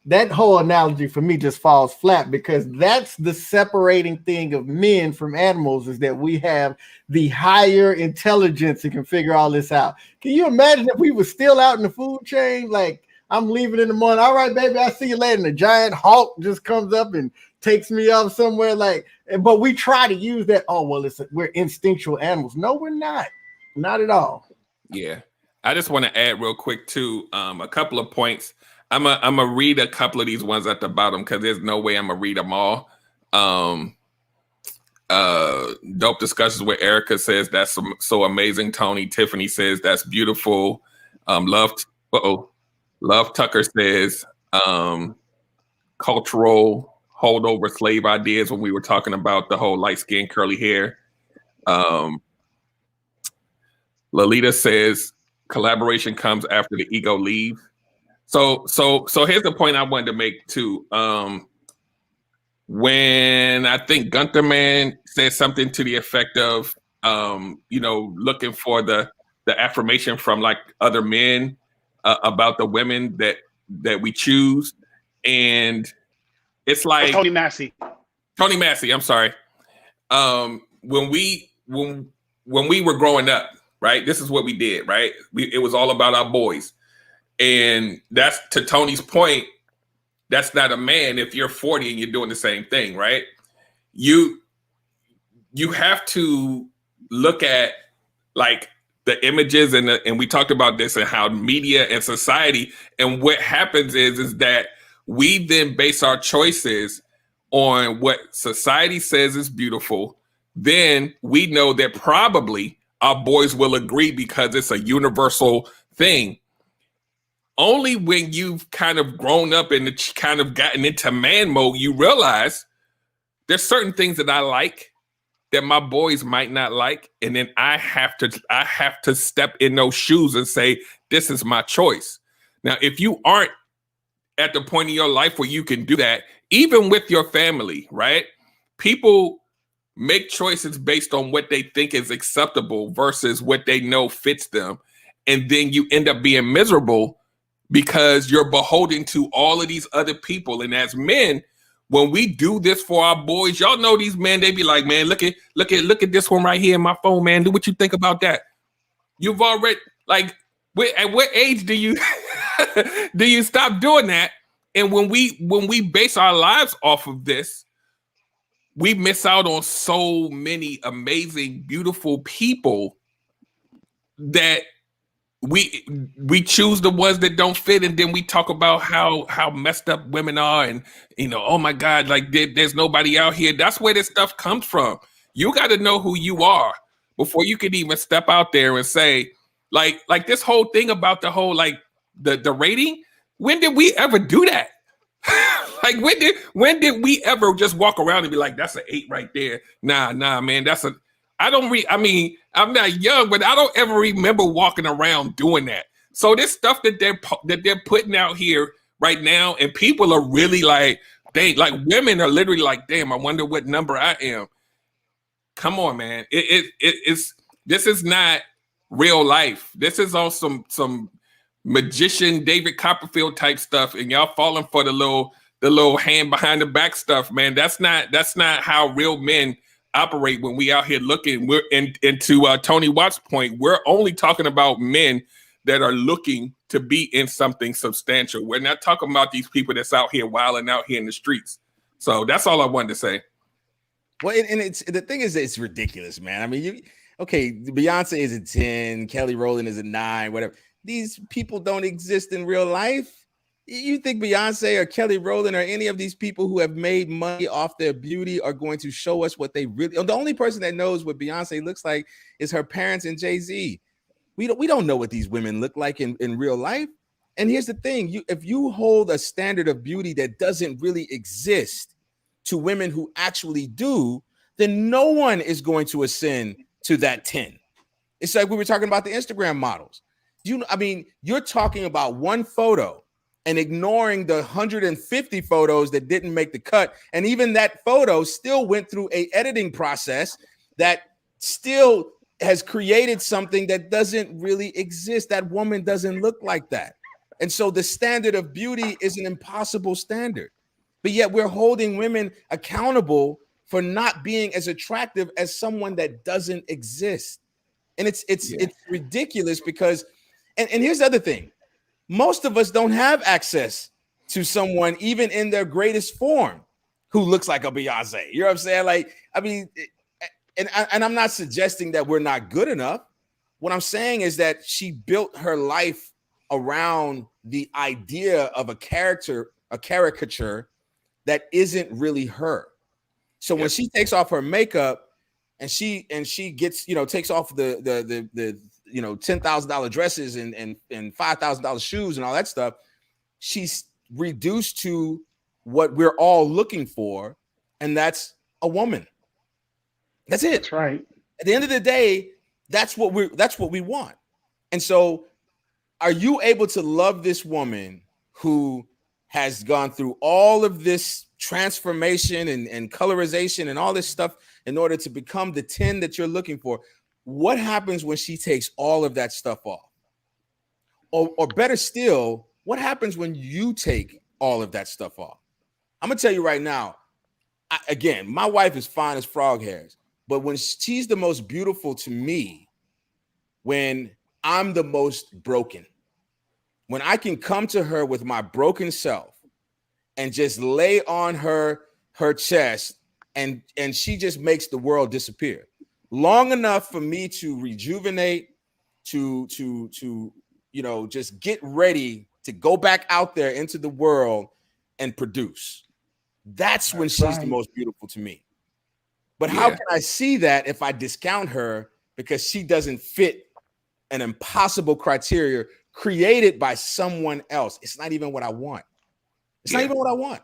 That whole analogy for me just falls flat, because that's the separating thing of men from animals, is that we have the higher intelligence and can figure all this out. Can you imagine if we were still out in the food chain? Like, I'm leaving in the morning. All right, baby, I'll see you later. And a giant hawk just comes up and takes me off somewhere. But we try to use that. Oh, well, we're instinctual animals. No, we're not. Not at all. Yeah. I just want to add real quick too, a couple of points. I'm gonna read a couple of these ones at the bottom because there's no way I'm gonna read them all. Dope discussions with Erica says that's so amazing. Tony Tiffany says that's beautiful. Love Tucker says cultural holdover slave ideas when we were talking about the whole light skin curly hair. Lolita says collaboration comes after the ego leaves. So here's the point I wanted to make too. When I think Gunther Man said something to the effect of, looking for the affirmation from like other men about the women that we choose, and it's like Tony Massey. I'm sorry. When we were growing up, right? This is what we did, right? It was all about our boys. And that's, to Tony's point, that's not a man if you're 40 and you're doing the same thing, right? You have to look at like the images and we talked about this and how media and society, and what happens is that we then base our choices on what society says is beautiful. Then we know that probably our boys will agree because it's a universal thing. Only when you've kind of grown up and kind of gotten into man mode, you realize there's certain things that I like that my boys might not like. And then I have to step in those shoes and say, this is my choice. Now, if you aren't at the point in your life where you can do that, even with your family, right? People make choices based on what they think is acceptable versus what they know fits them. And then you end up being miserable because you're beholden to all of these other people. And as men, when we do this for our boys, y'all know these men, they be like, man, look at this one right here in my phone, man. Do what you think about that. You've already, like, at what age do you do you stop doing that? And when we base our lives off of this, we miss out on so many amazing, beautiful people that we choose the ones that don't fit, and then we talk about how messed up women are, and oh my God, like there's nobody out here. That's where this stuff comes from. You got to know who you are before you can even step out there and say, like this whole thing about the whole like the rating. When did we ever do that? Like when did we ever just walk around and be like, that's an 8 right there? Nah, man, that's a. I mean, I'm not young, but I don't ever remember walking around doing that. So this stuff that they're putting out here right now, and people are really like, women are literally like, damn, I wonder what number I am. Come on, man. It's this is not real life. This is on some magician David Copperfield type stuff, and y'all falling for the little hand behind the back stuff, man. That's not how real men operate when we out here looking. We're into Tony Watt's point. We're only talking about men that are looking to be in something substantial. We're not talking about these people that's out here wilding out here in the streets. So that's all I wanted to say. Well, and it's the thing is, it's ridiculous, man. I mean, Beyonce is a 10, Kelly Rowland is a 9, whatever. These people don't exist in real life. You think Beyonce or Kelly Rowland or any of these people who have made money off their beauty are going to show us what they really? The only person that knows what Beyonce looks like is her parents and Jay-Z. We don't know what these women look like in real life. And here's the thing: if you hold a standard of beauty that doesn't really exist to women who actually do, then no one is going to ascend to that 10. It's like we were talking about the Instagram models. You're talking about one photo and ignoring the 150 photos that didn't make the cut. And even that photo still went through a editing process that still has created something that doesn't really exist. That woman doesn't look like that. And so the standard of beauty is an impossible standard. But yet we're holding women accountable for not being as attractive as someone that doesn't exist. And it's ridiculous because, and here's the other thing. Most of us don't have access to someone, even in their greatest form, who looks like a Beyonce. You know what I'm saying? And I'm not suggesting that we're not good enough. What I'm saying is that she built her life around the idea of a caricature that isn't really her. So when she takes off her makeup and she gets, takes off the $10,000 dresses and $5,000 shoes and all that stuff, she's reduced to what we're all looking for, and that's a woman. That's it. That's right. At the end of the day, that's what we want. And so, are you able to love this woman who has gone through all of this transformation and colorization and all this stuff in order to become the 10 that you're looking for? What happens when she takes all of that stuff off? Or better still, what happens when you take all of that stuff off? I'm gonna tell you right now, again, my wife is fine as frog hairs, but when she's the most beautiful to me, when I'm the most broken, when I can come to her with my broken self and just lay on her chest and she just makes the world disappear long enough for me to rejuvenate, to just get ready to go back out there into the world and produce. That's when she's the most beautiful to me. But how can I see that if I discount her because she doesn't fit an impossible criteria created by someone else? It's not even what I want. It's not even what I want.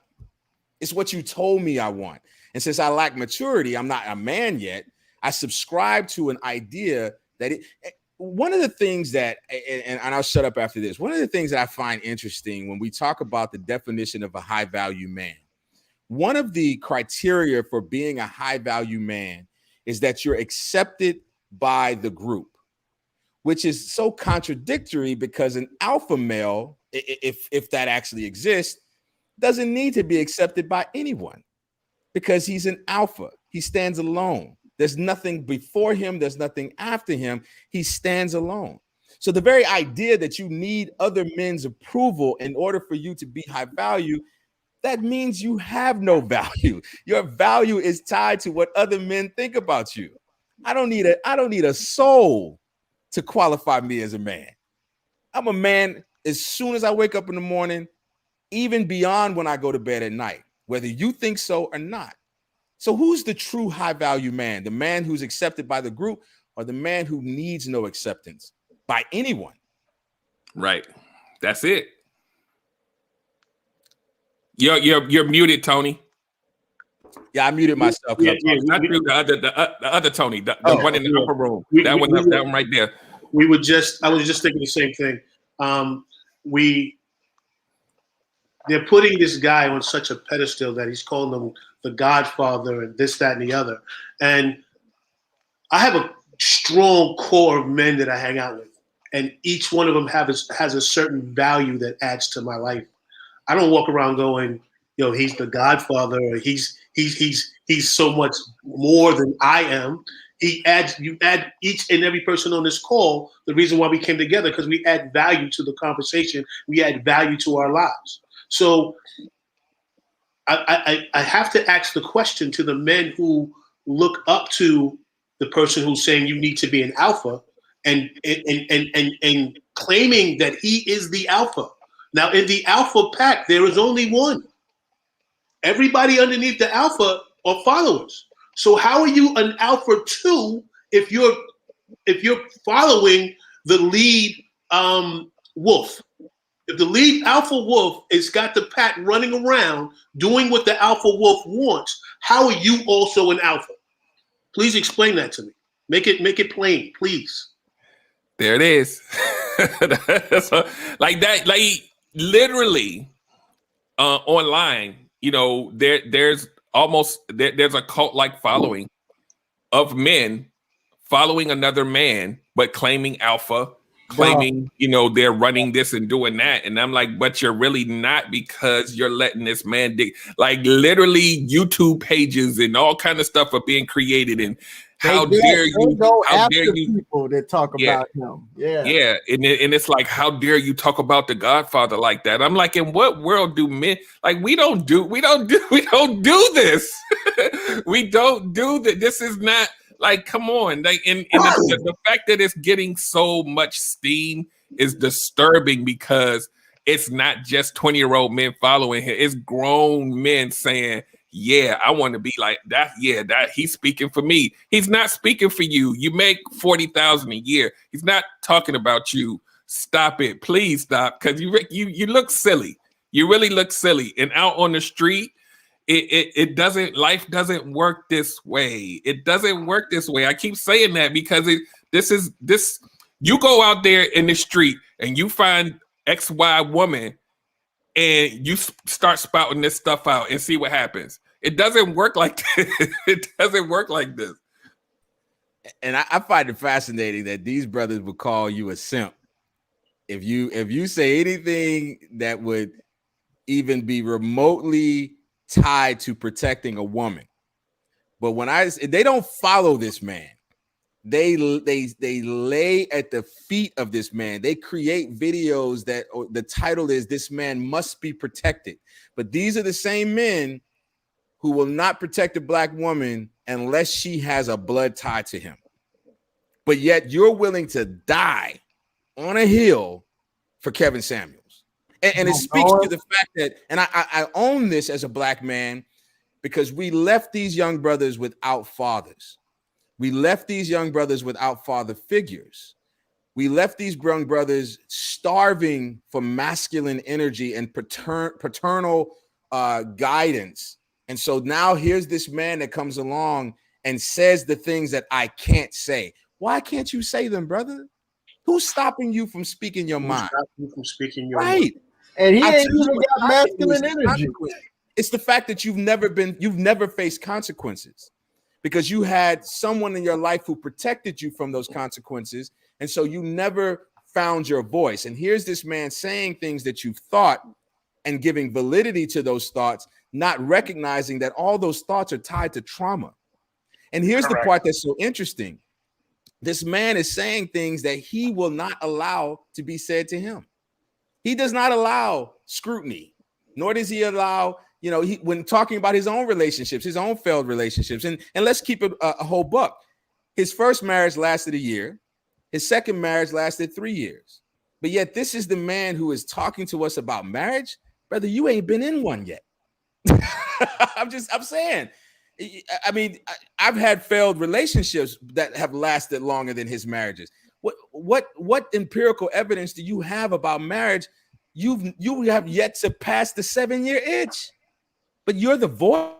It's what you told me I want. And since I lack maturity, I'm not a man yet. I subscribe to an idea that one of the things that, and I'll shut up after this. One of the things that I find interesting when we talk about the definition of a high value man, one of the criteria for being a high value man is that you're accepted by the group, which is so contradictory because an alpha male, if that actually exists, doesn't need to be accepted by anyone because he's an alpha. He stands alone. There's nothing before him. There's nothing after him. He stands alone. So the very idea that you need other men's approval in order for you to be high value, that means you have no value. Your value is tied to what other men think about you. I don't need a soul to qualify me as a man. I'm a man as soon as I wake up in the morning, even beyond when I go to bed at night, whether you think so or not. So who's the true high value man? The man who's accepted by the group or the man who needs no acceptance by anyone? Right. That's it. You're muted, Tony. Yeah, I muted myself. Not you, the other Tony, the one in the upper room. That one right there. I was just thinking the same thing. They're putting this guy on such a pedestal that he's calling him the Godfather and this, that, and the other. And I have a strong core of men that I hang out with, and each one of them has a certain value that adds to my life. I don't walk around going, he's the Godfather, or he's so much more than I am. You add each and every person on this call. The reason why we came together, because we add value to the conversation. We add value to our lives. So I have to ask the question to the men who look up to the person who's saying you need to be an alpha and claiming that he is the alpha. Now, in the alpha pack, there is only one. Everybody underneath the alpha are followers. So how are you an alpha 2 if you're following the lead wolf? If the lead alpha wolf has got the pack running around doing what the alpha wolf wants, how are you also an alpha? Please explain that to me. Make it plain, please. There it is. So, like that, like literally online, there's a cult-like following of men following another man, but claiming alpha, claiming, they're running this and doing that. And I'm like, but you're really not, because you're letting this man like literally YouTube pages and all kind of stuff are being created. And how dare you people that talk about him. Yeah. And it's like, how dare you talk about the Godfather like that? I'm like, in what world do men, like, we don't do this. We don't do that. This is not, like, come on. Like, and the fact that it's getting so much steam is disturbing, because it's not just 20-year-old men following him. It's grown men saying, yeah, I want to be like that. Yeah, that he's speaking for me. He's not speaking for you. You make $40,000 a year. He's not talking about you. Stop it. Please stop. Because you look silly. You really look silly. And out on the street, life doesn't work this way. It doesn't work this way. I keep saying that because you go out there in the street and you find XY woman and you start spouting this stuff out and see what happens. It doesn't work like this. It doesn't work like this. And I find it fascinating that these brothers would call you a simp if you say anything that would even be remotely tied to protecting a woman. But they don't follow this man. They lay at the feet of this man. They create videos that the title is "This Man Must Be Protected." But these are the same men who will not protect a black woman unless she has a blood tie to him. But yet you're willing to die on a hill for Kevin Samuels. And it speaks to the fact that, and I own this as a black man, because we left these young brothers without fathers. We left these young brothers without father figures. We left these young brothers starving for masculine energy and paternal guidance. And so now here's this man that comes along and says the things that I can't say. Why can't you say them, brother? Who's stopping you from speaking your mind? Right. And he ain't even got masculine energy. It's the fact that you've never faced consequences, because you had someone in your life who protected you from those consequences. And so you never found your voice. And here's this man saying things that you've thought and giving validity to those thoughts, not recognizing that all those thoughts are tied to trauma. And here's the part that's so interesting. This man is saying things that he will not allow to be said to him. He does not allow scrutiny, nor does he allow, when talking about his own relationships, his own failed relationships. And let's keep it a whole buck. His first marriage lasted a year. His second marriage lasted 3 years. But yet this is the man who is talking to us about marriage. Brother, you ain't been in one yet. I'm saying. I mean, I've had failed relationships that have lasted longer than his marriages. What empirical evidence do you have about marriage? you have yet to pass the 7-year itch, but you're the voice.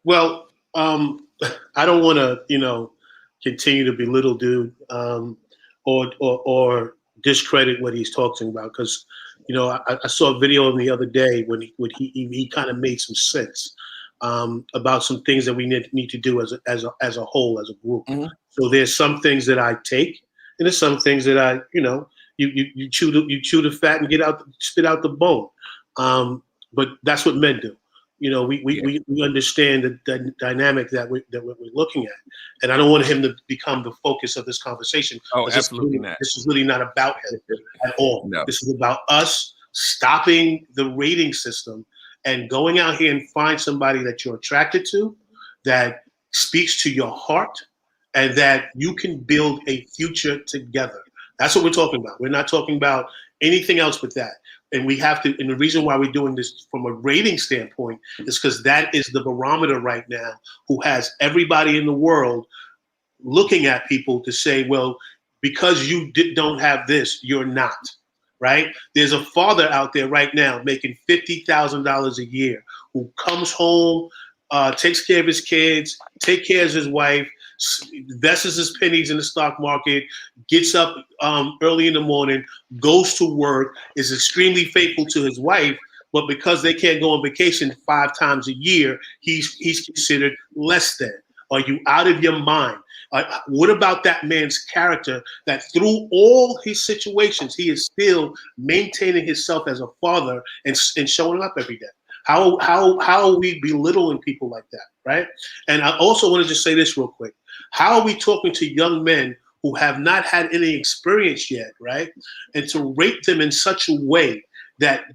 Well, I don't want to, continue to belittle dude, or discredit what he's talking about, because, I saw a video of him the other day when he kind of made some sense about some things that we need to do as a whole, as a group. Mm-hmm. So there's some things that I take, and there's some things that I, you chew the fat and spit out the bone. But that's what men do. We understand the dynamic that we're looking at, and I don't want him to become the focus of this conversation. Oh, absolutely not. This is really not about him at all. No. This is about us stopping the rating system and going out here and find somebody that you're attracted to, that speaks to your heart, and that you can build a future together. That's what we're talking about. We're not talking about anything else but that. And we have to, and the reason why we're doing this from a rating standpoint is because that is the barometer right now, who has everybody in the world looking at people to say, well, because you don't have this, you're not, right? There's a father out there right now making $50,000 a year who comes home, takes care of his kids, takes care of his wife, invests his pennies in the stock market, gets up early in the morning, goes to work, is extremely faithful to his wife, but because they can't go on vacation 5 times a year, he's considered less than. Are you out of your mind? What about that man's character, that through all his situations, he is still maintaining himself as a father and showing up every day? How are we belittling people like that, right? And I also want to just say this real quick. How are we talking to young men who have not had any experience yet, right? And to rate them in such a way that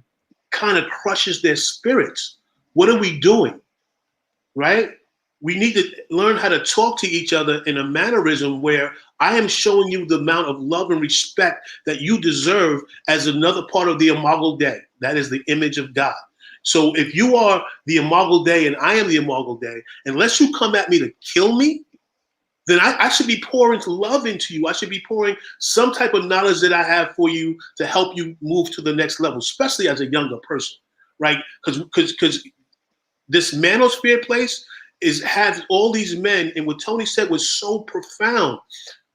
kind of crushes their spirits? What are we doing, right? We need to learn how to talk to each other in a mannerism where I am showing you the amount of love and respect that you deserve as another part of the Imago Dei. That is the image of God. So if you are the Imago Dei and I am the Imago Dei, unless you come at me to kill me, then I should be pouring love into you. I should be pouring some type of knowledge that I have for you to help you move to the next level, especially as a younger person, right? Because this manosphere place has all these men, and what Tony said was so profound.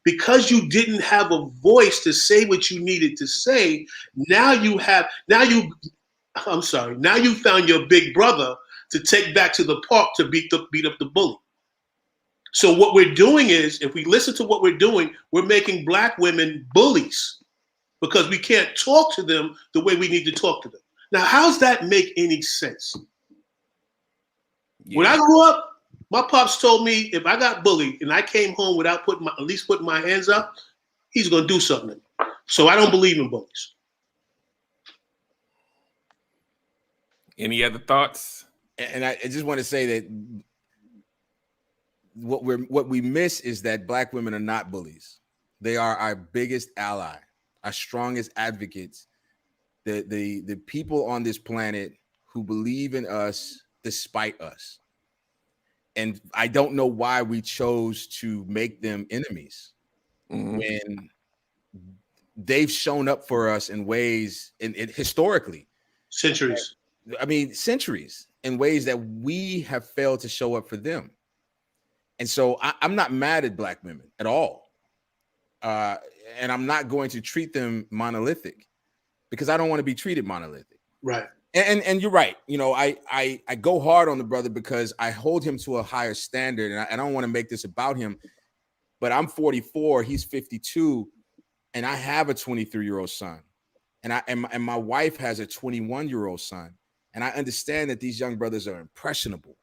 Because you didn't have a voice to say what you needed to say, now you found your big brother to take back to the park to beat up the bully. So what we're doing is, if we listen to what we're doing, we're making black women bullies because we can't talk to them the way we need to talk to them. Now, how's that make any sense? Yeah. When I grew up, my pops told me if I got bullied and I came home without at least putting my hands up, he's going to do something to me. So I don't believe in bullies. Any other thoughts? And I just want to say that what we miss is that black women are not bullies. They are our biggest ally, our strongest advocates, the people on this planet who believe in us despite us. And I don't know why we chose to make them enemies when they've shown up for us in ways, historically. Centuries. Centuries, in ways that we have failed to show up for them. And so I'm not mad at black women at all. And I'm not going to treat them monolithic because I don't want to be treated monolithic. Right. And you're right. I go hard on the brother because I hold him to a higher standard, and I don't want to make this about him, but I'm 44, he's 52, and I have a 23-year-old son, and my wife has a 21-year-old son, and I understand that these young brothers are impressionable,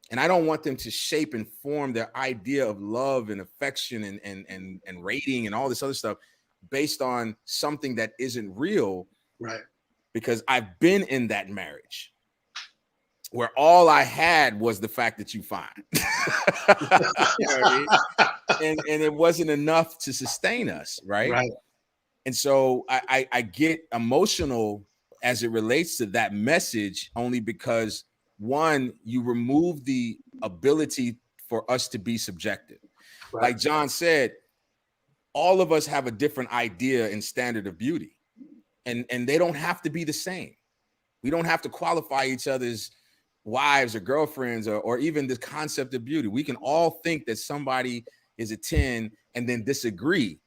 and I don't want them to shape and form their idea of love and affection and rating and all this other stuff based on something that isn't real. Right. Because I've been in that marriage where all I had was the fact that you fine. You know what I mean? And it wasn't enough to sustain us, right? Right. And so I get emotional as it relates to that message only because, one, you remove the ability for us to be subjective. Right. Like John said, all of us have a different idea and standard of beauty, and they don't have to be the same. We don't have to qualify each other's wives or girlfriends or even the concept of beauty. We can all think that somebody is a 10 and then disagree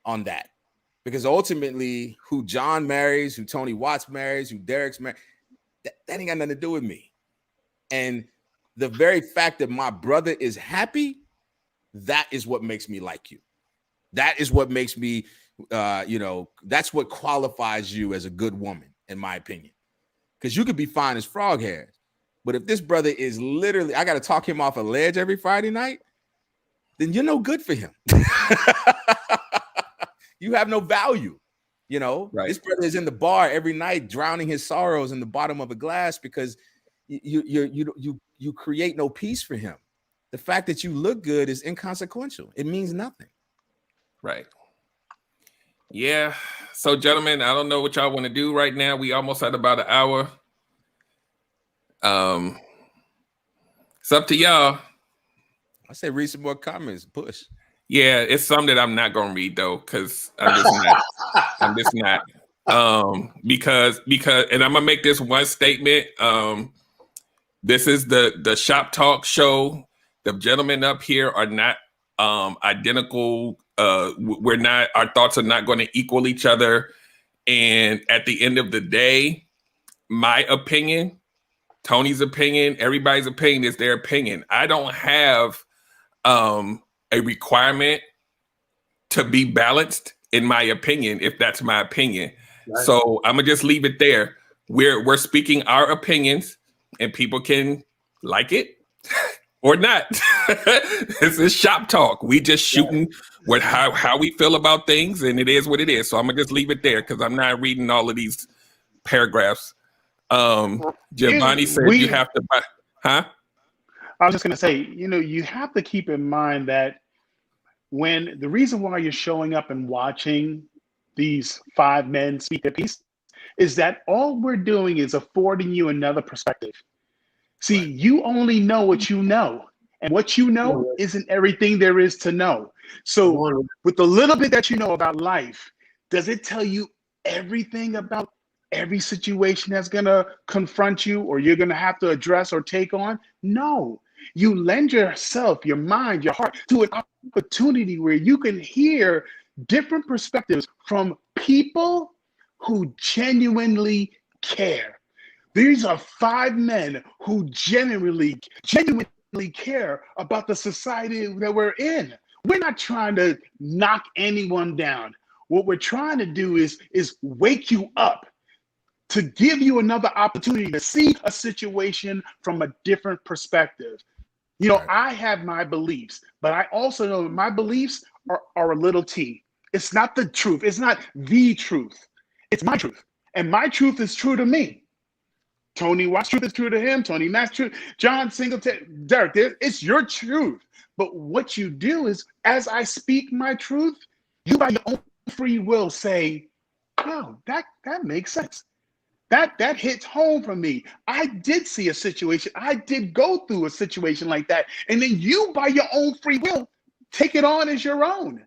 on that, because ultimately who John marries, who Tony Watts marries, who Derek's married, that ain't got nothing to do with me. And the very fact that my brother is happy, that is what makes me like you. That is what makes me, that's what qualifies you as a good woman, in my opinion. Because you could be fine as frog hairs, but if this brother is literally, I got to talk him off a ledge every Friday night, then you're no good for him. You have no value. Right. This brother is in the bar every night, drowning his sorrows in the bottom of a glass because you create no peace for him. The fact that you look good is inconsequential. It means nothing. Right. Yeah. So, gentlemen, I don't know what y'all want to do right now. We almost at about an hour. It's up to y'all. I say read some more comments. Push. Yeah, it's some that I'm not gonna read though, because I'm just not. Because and I'm gonna make this one statement. This is the Shop Talk show. The gentlemen up here are not identical. We're not, our thoughts are not going to equal each other. And at the end of the day, my opinion, Tony's opinion, everybody's opinion is their opinion. I don't have a requirement to be balanced, in my opinion, if that's my opinion. Right. So I'm gonna just leave it there. We're speaking our opinions, and people can like it or not. This is Shop Talk. We just shooting what how we feel about things, and it is what it is. So I'm gonna just leave it there because I'm not reading all of these paragraphs. Giovanni said you have to buy, huh? I was just gonna say, you have to keep in mind that when the reason why you're showing up and watching these 5 men speak their piece is that all we're doing is affording you another perspective. See, you only know what you know, and what you know isn't everything there is to know. So with the little bit that you know about life, does it tell you everything about every situation that's going to confront you or you're going to have to address or take on? No. You lend yourself, your mind, your heart to an opportunity where you can hear different perspectives from people who genuinely care. These are 5 men who genuinely care about the society that we're in. We're not trying to knock anyone down. What we're trying to do is wake you up, to give you another opportunity to see a situation from a different perspective. I have my beliefs, but I also know that my beliefs are a little t. It's not the truth. It's not the truth. It's my truth. And my truth is true to me. Tony Watt's truth is true to him. Tony Matt's truth. John Singletary, Derek, it's your truth. But what you do is, as I speak my truth, you by your own free will say, oh, that makes sense. That hits home for me. I did see a situation. I did go through a situation like that. And then you, by your own free will, take it on as your own.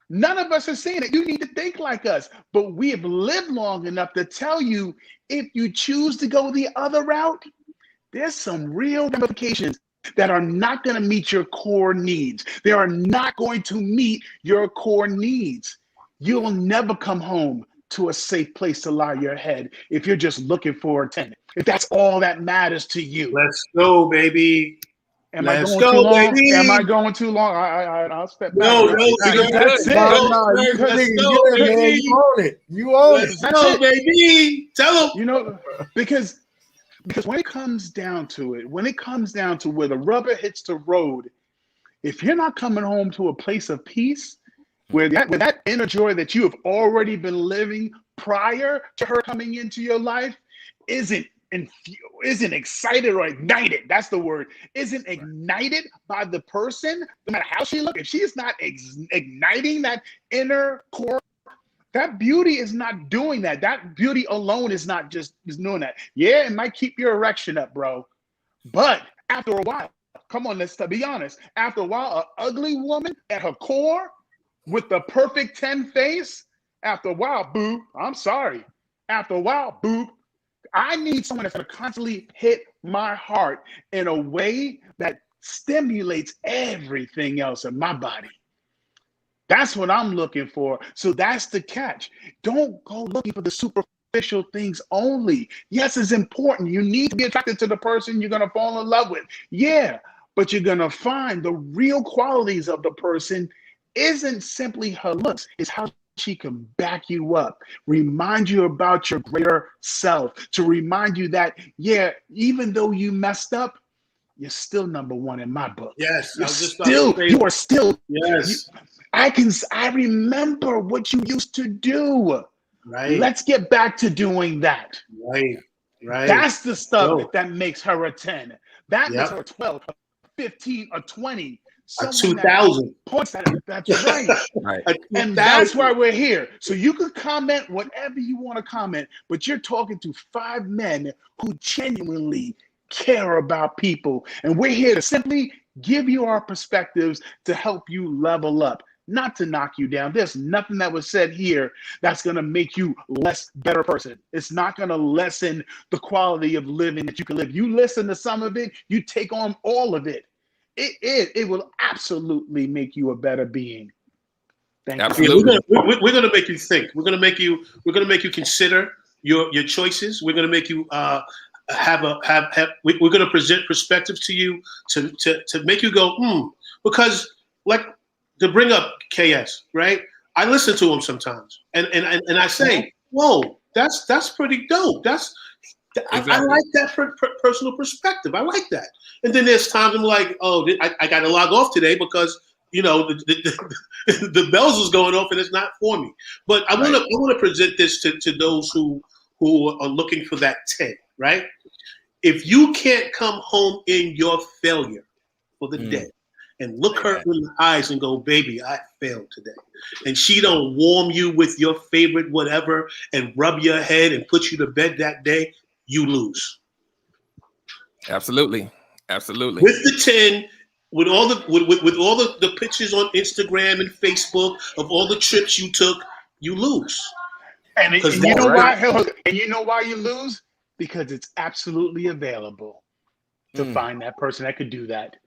None of us are saying it. You need to think like us. But we have lived long enough to tell you, if you choose to go the other route, there's some real ramifications that are not going to meet your core needs. They are not going to meet your core needs. You'll never come home to a safe place to lie your head if you're just looking for attention. If that's all that matters to you. Let's go, baby. Am I going too long? Baby. Am I going too long? I'll step back. No, that's it. You own it. Let's go, baby. Tell them. Because when it comes down to it, when it comes down to where the rubber hits the road, if you're not coming home to a place of peace, where that inner joy that you have already been living prior to her coming into your life isn't excited or ignited, that's the word, isn't ignited by the person, no matter how she looks, if she is not igniting that inner core, that beauty is not doing that. That beauty alone is doing that. Yeah, it might keep your erection up, bro. But after a while, come on, let's be honest. After a while, an ugly woman at her core with the perfect 10 face, after a while, boop, I'm sorry. After a while, boop, I need someone that's going to constantly hit my heart in a way that stimulates everything else in my body. That's what I'm looking for. So that's the catch. Don't go looking for the superficial things only. Yes, it's important. You need to be attracted to the person you're going to fall in love with. Yeah, but you're going to find the real qualities of the person isn't simply her looks, it's how she can back you up, remind you about your greater self, to remind you that, yeah, even though you messed up, you're still number one in my book. Yes, You're still, you are still, yes, I remember what you used to do. right, Let's get back to doing that. right, right. That's the stuff Yo, that makes her a 10. That makes her yep, a 12, a 15, a 20. a Someone that 2000, points at it. That's right. Right. a And that's 2000. why we're here. So you can comment whatever you want to comment, but you're talking to 5 men who genuinely care about people. And we're here to simply give you our perspectives to help you level up, not to knock you down. There's nothing that was said here that's going to make you less better person. It's not going to lessen the quality of living that you can live. You listen to some of it, you take on all of it. It will absolutely make you a better being. Thank you. Absolutely. We're gonna make you think. We're gonna make you consider your choices. We're gonna make you we're gonna present perspectives to you to make you go because like to bring up KS, right? I listen to him sometimes and I say, whoa, that's pretty dope. I like that personal perspective. I like that. And then there's times I'm like, oh, I got to log off today because the bells is going off and it's not for me. But I want to present this to those who are looking for that 10, right? If you can't come home in your failure for the day and look her in the eyes and go, baby, I failed today. And she don't warm you with your favorite whatever and rub your head and put you to bed that day, you lose. Absolutely. Absolutely. With the 10, with all the pictures on Instagram and Facebook of all the trips you took, you lose. And you know why? And you know why you lose? Because it's absolutely available to find that person that could do that.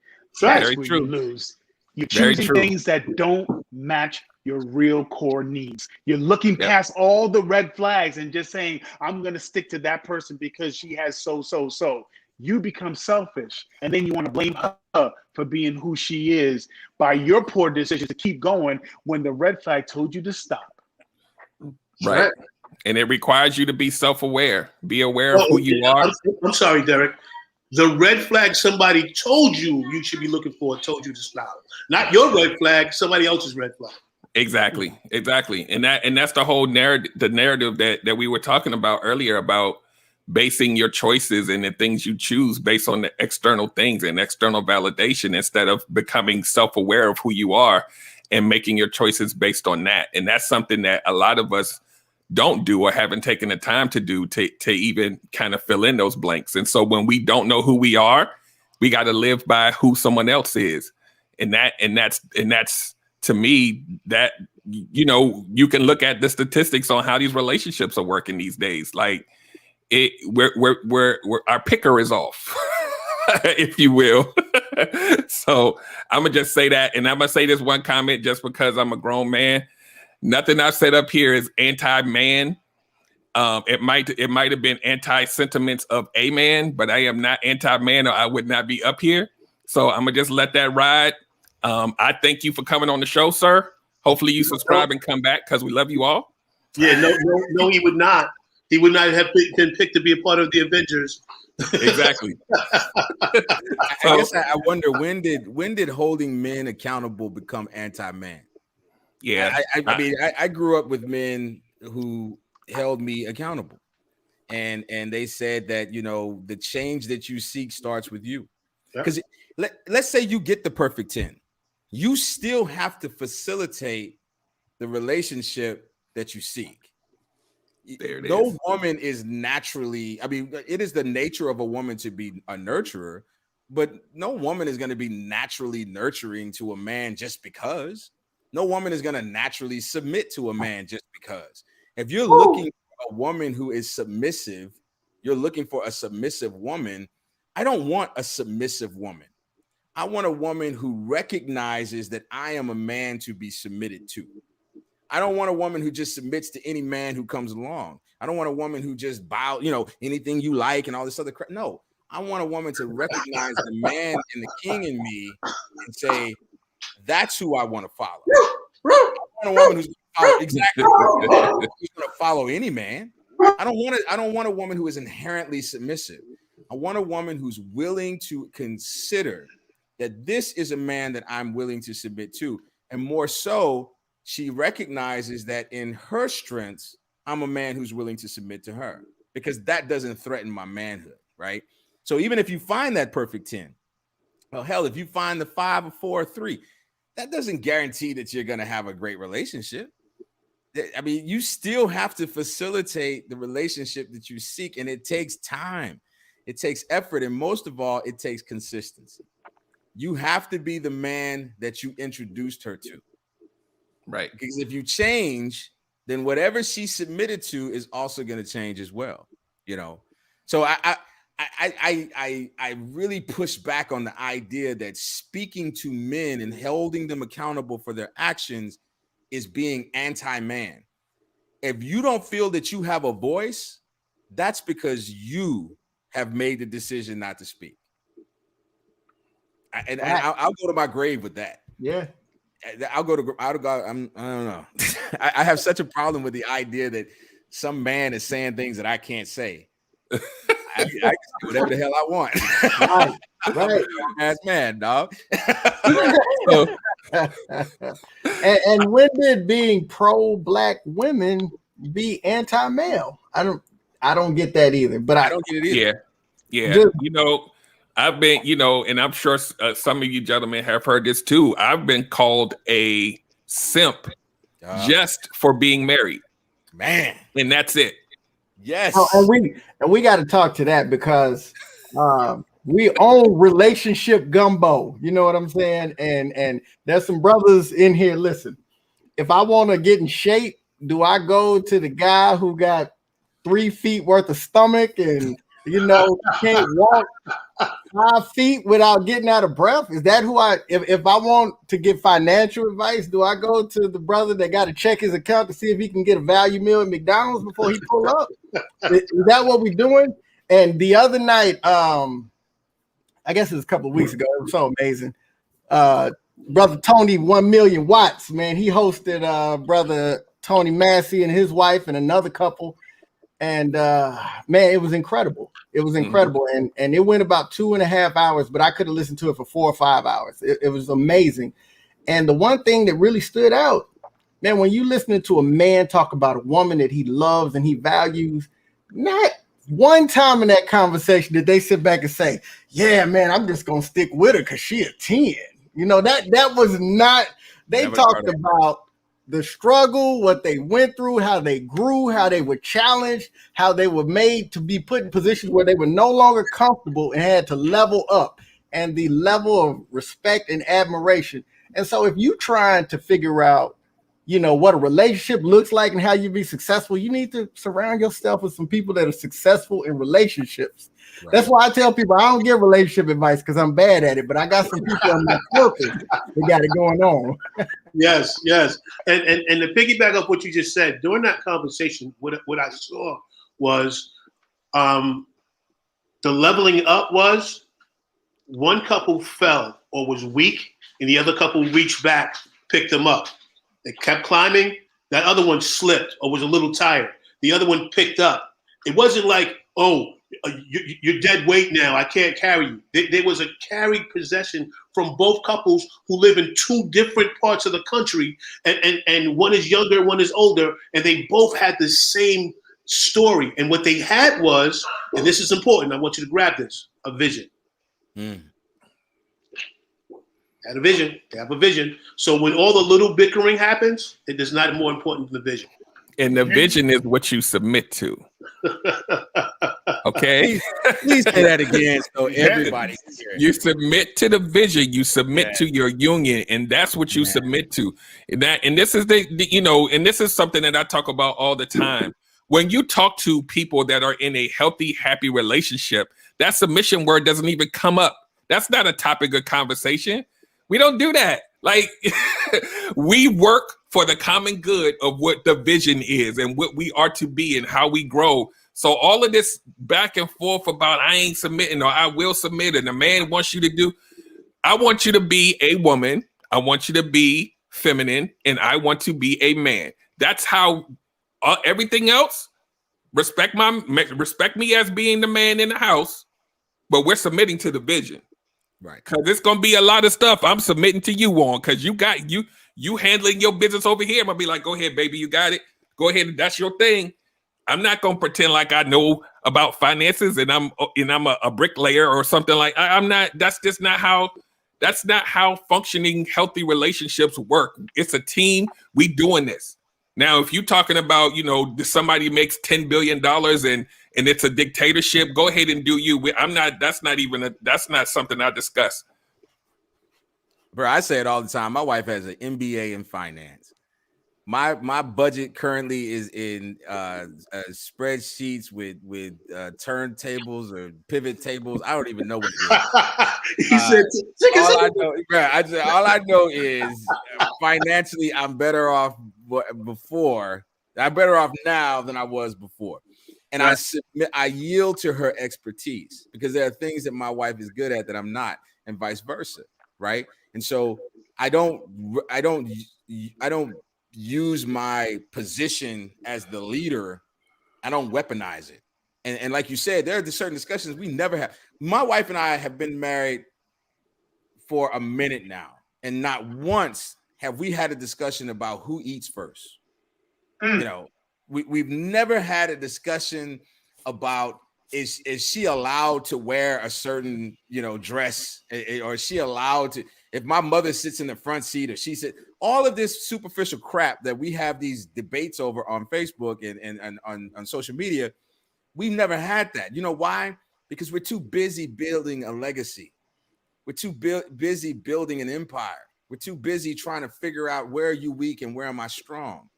That's Very where true. you lose. You're Very choosing true. things that don't match your real core needs. You're looking past all the red flags and just saying, I'm going to stick to that person because she has so. You become selfish. And then you want to blame her for being who she is by your poor decision to keep going when the red flag told you to stop. Right. And it requires you to be self-aware. Be aware of who you are. I'm sorry, Derek. The red flag somebody told you should be looking for told you to stop. Not your red flag, somebody else's red flag. Exactly. And that's the whole narrative, that we were talking about earlier about basing your choices and the things you choose based on the external things and external validation instead of becoming self-aware of who you are and making your choices based on that. And that's something that a lot of us don't do or haven't taken the time to do to even kind of fill in those blanks. And so when we don't know who we are, we got to live by who someone else is. And that's to me that, you can look at the statistics on how these relationships are working these days. Like we're our picker is off, if you will. So I'm gonna just say that. And I'm gonna say this one comment just because I'm a grown man. Nothing I've said up here is anti-man. It might have been anti-sentiments of a man, but I am not anti-man or I would not be up here. So I'm gonna just let that ride. I thank you for coming on the show, sir. Hopefully you subscribe and come back because we love you all. Yeah, no, he would not. He would not have been picked to be a part of the Avengers. Exactly. I guess I wonder when did holding men accountable become anti-man? Yeah, I mean, I grew up with men who held me accountable, and they said that the change that you seek starts with you. Because let's say you get the perfect 10, you still have to facilitate the relationship that you seek. No woman is naturally, I mean, it is the nature of a woman to be a nurturer, but no woman is going to be naturally nurturing to a man just because. No woman is going to naturally submit to a man just because. If you're looking for a woman who is submissive, you're looking for a submissive woman. I don't want a submissive woman. I want a woman who recognizes that I am a man to be submitted to. I don't want a woman who just submits to any man who comes along. I don't want a woman who just bow, anything you like and all this other crap. No, I want a woman to recognize the man and the king in me and say, that's who I want to follow. I want a woman who's going to follow any man. I don't want a woman who is inherently submissive. I want a woman who's willing to consider that this is a man that I'm willing to submit to. And more so, she recognizes that in her strengths, I'm a man who's willing to submit to her, because that doesn't threaten my manhood, right? So even if you find that perfect 10, well, hell, if you find the 5 or 4 or 3, that doesn't guarantee that you're going to have a great relationship. I mean, you still have to facilitate the relationship that you seek, and it takes time. It takes effort, and most of all, it takes consistency. You have to be the man that you introduced her to. Right. Because if you change, then whatever she submitted to is also going to change as well. So I really push back on the idea that speaking to men and holding them accountable for their actions is being anti-man. If you don't feel that you have a voice, that's because you have made the decision not to speak. I'll go to my grave with that. Yeah. I don't know. I have such a problem with the idea that some man is saying things that I can't say. I can do whatever the hell I want. Right. Ass man, dog. and when did being pro-black women be anti-male? I don't get that either. But I don't get it either. Yeah. I've been, and I'm sure some of you gentlemen have heard this too. I've been called a simp just for being married, man, and that's it. Yes. And we got to talk to that, because we own relationship gumbo. You know what I'm saying? And there's some brothers in here. Listen, if I want to get in shape, do I go to the guy who got 3 feet worth of stomach and can't walk 5 feet without getting out of breath? Is that who if I want to get financial advice, do I go to the brother that got to check his account to see if he can get a value meal at McDonald's before he pull up? Is that what we're doing? And the other night, I guess it was a couple of weeks ago, it was so amazing. Brother Tony 1 Million Watts, man, he hosted brother Tony Massey and his wife and another couple. And man, it was incredible. It was incredible. And it went about 2.5 hours, but I could have listened to it for 4 or 5 hours. It was amazing. And the one thing that really stood out, man, when you listening to a man talk about a woman that he loves and he values, not one time in that conversation did they sit back and say, yeah, man, I'm just going to stick with her because she a 10. That was not, they talked about the struggle, what they went through, how they grew, how they were challenged, how they were made to be put in positions where they were no longer comfortable and had to level up, and the level of respect and admiration. And so if you're trying to figure out, what a relationship looks like and how you be successful, you need to surround yourself with some people that are successful in relationships. Right. That's why I tell people I don't give relationship advice because I'm bad at it, but I got some people in my circle that got it going on. Yes. And to piggyback up what you just said, during that conversation, what I saw was the leveling up was one couple fell or was weak, and the other couple reached back, picked them up. They kept climbing. That other one slipped or was a little tired. The other one picked up. It wasn't like, oh, you're dead weight now, I can't carry you. There was a carried possession from both couples who live in 2 different parts of the country, and one is younger, one is older, and they both had the same story. And what they had was, and this is important, I want you to grab this, a vision. Had a vision. They have a vision. So when all the little bickering happens, it is not more important than the vision. And the vision is what you submit to. Okay. Please say that again so everybody can hear it. You submit to the vision, you submit to your union, and that's what you submit to. And this is and this is something that I talk about all the time. When you talk to people that are in a healthy, happy relationship, that submission word doesn't even come up. That's not a topic of conversation. We don't do that. Like, we work for the common good of what the vision is and what we are to be and how we grow. So all of this back and forth about I ain't submitting or I will submit and the man wants you to do, I want you to be a woman. I want you to be feminine and I want to be a man. That's how everything else, respect me as being the man in the house, but we're submitting to the vision. Right. Because it's gonna be a lot of stuff I'm submitting to you on because you handling your business over here. I'm gonna be like, go ahead, baby, you got it. Go ahead, that's your thing. I'm not gonna pretend like I know about finances and I'm a bricklayer or something like I'm not. That's just not how. That's not how functioning healthy relationships work. It's a team. We doing this. Now, if you're talking about, somebody makes $10 billion and it's a dictatorship, go ahead and do you. That's not something I discuss. Bro, I say it all the time. My wife has an MBA in finance. My budget currently is in spreadsheets with turntables or pivot tables. I don't even know what it is. All I know is financially, I'm better off before. I'm better off now than I was before. And right. I yield to her expertise because there are things that my wife is good at that I'm not, and vice versa, right? And so I don't use my position as the leader. I don't weaponize it. And like you said, there are certain discussions we never have. My wife and I have been married for a minute now, and not once have we had a discussion about who eats first. We've never had a discussion about is she allowed to wear a certain dress, or is she allowed to, if my mother sits in the front seat or she sits, all of this superficial crap that we have these debates over on Facebook and on social media. We've never had that. You know why? Because we're too busy building a legacy. We're too busy building an empire. We're too busy trying to figure out where are you weak and where am I strong.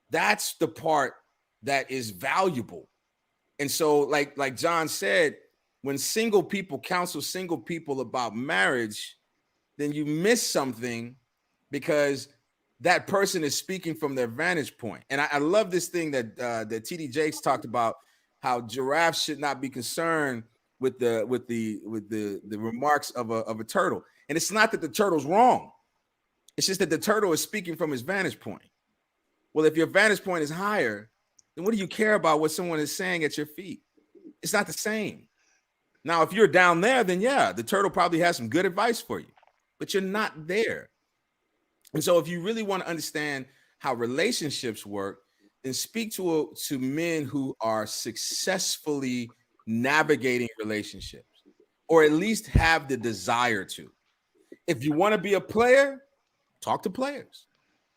That's the part that is valuable. And so like John said, when single people counsel single people about marriage, then you miss something because that person is speaking from their vantage point. And I love this thing that TD Jakes talked about, how giraffes should not be concerned with the remarks of a turtle. And it's not that the turtle's wrong. It's just that the turtle is speaking from his vantage point. Well, if your vantage point is higher, then what do you care about what someone is saying at your feet? It's not the same. Now, if you're down there, then yeah, the turtle probably has some good advice for you, but you're not there. And so if you really want to understand how relationships work, then speak to men who are successfully navigating relationships, or at least have the desire to. If you want to be a player, talk to players.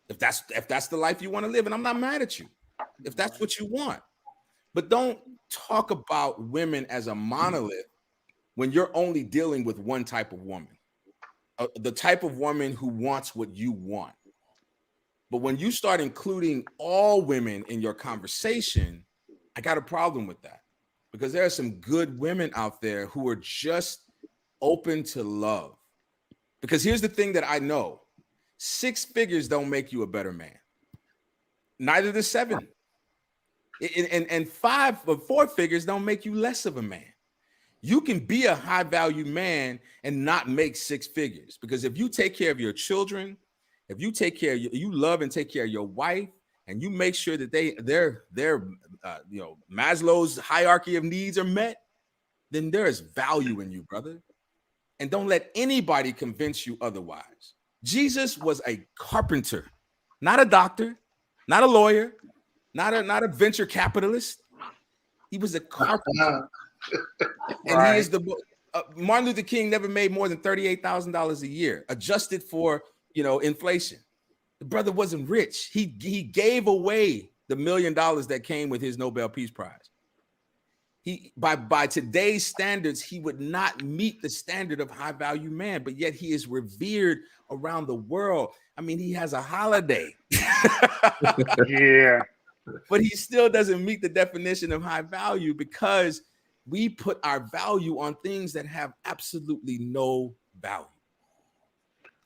If that's the life you want to live, and I'm not mad at you, if that's what you want. But don't talk about women as a monolith when you're only dealing with one type of woman, the type of woman who wants what you want. But when you start including all women in your conversation, I got a problem with that, because there are some good women out there who are just open to love. Because here's the thing that I know: 6 figures don't make you a better man. Neither does 7. And 5 or 4 figures don't make you less of a man. You can be a high value man and not make 6 figures, because if you take care of your children, if you take care of you love and take care of your wife, and you make sure that their Maslow's hierarchy of needs are met, then there is value in you, brother. And don't let anybody convince you otherwise. Jesus was a carpenter, not a doctor, not a lawyer, not a venture capitalist. He was a carpenter. And right. He is Martin Luther King never made more than $38,000 a year, adjusted for inflation. The brother wasn't rich. He gave away the $1 million that came with his Nobel Peace Prize. he by today's standards, he would not meet the standard of high value man, but yet he is revered around the world. I mean, he has a holiday. Yeah. But he still doesn't meet the definition of high value because we put our value on things that have absolutely no value.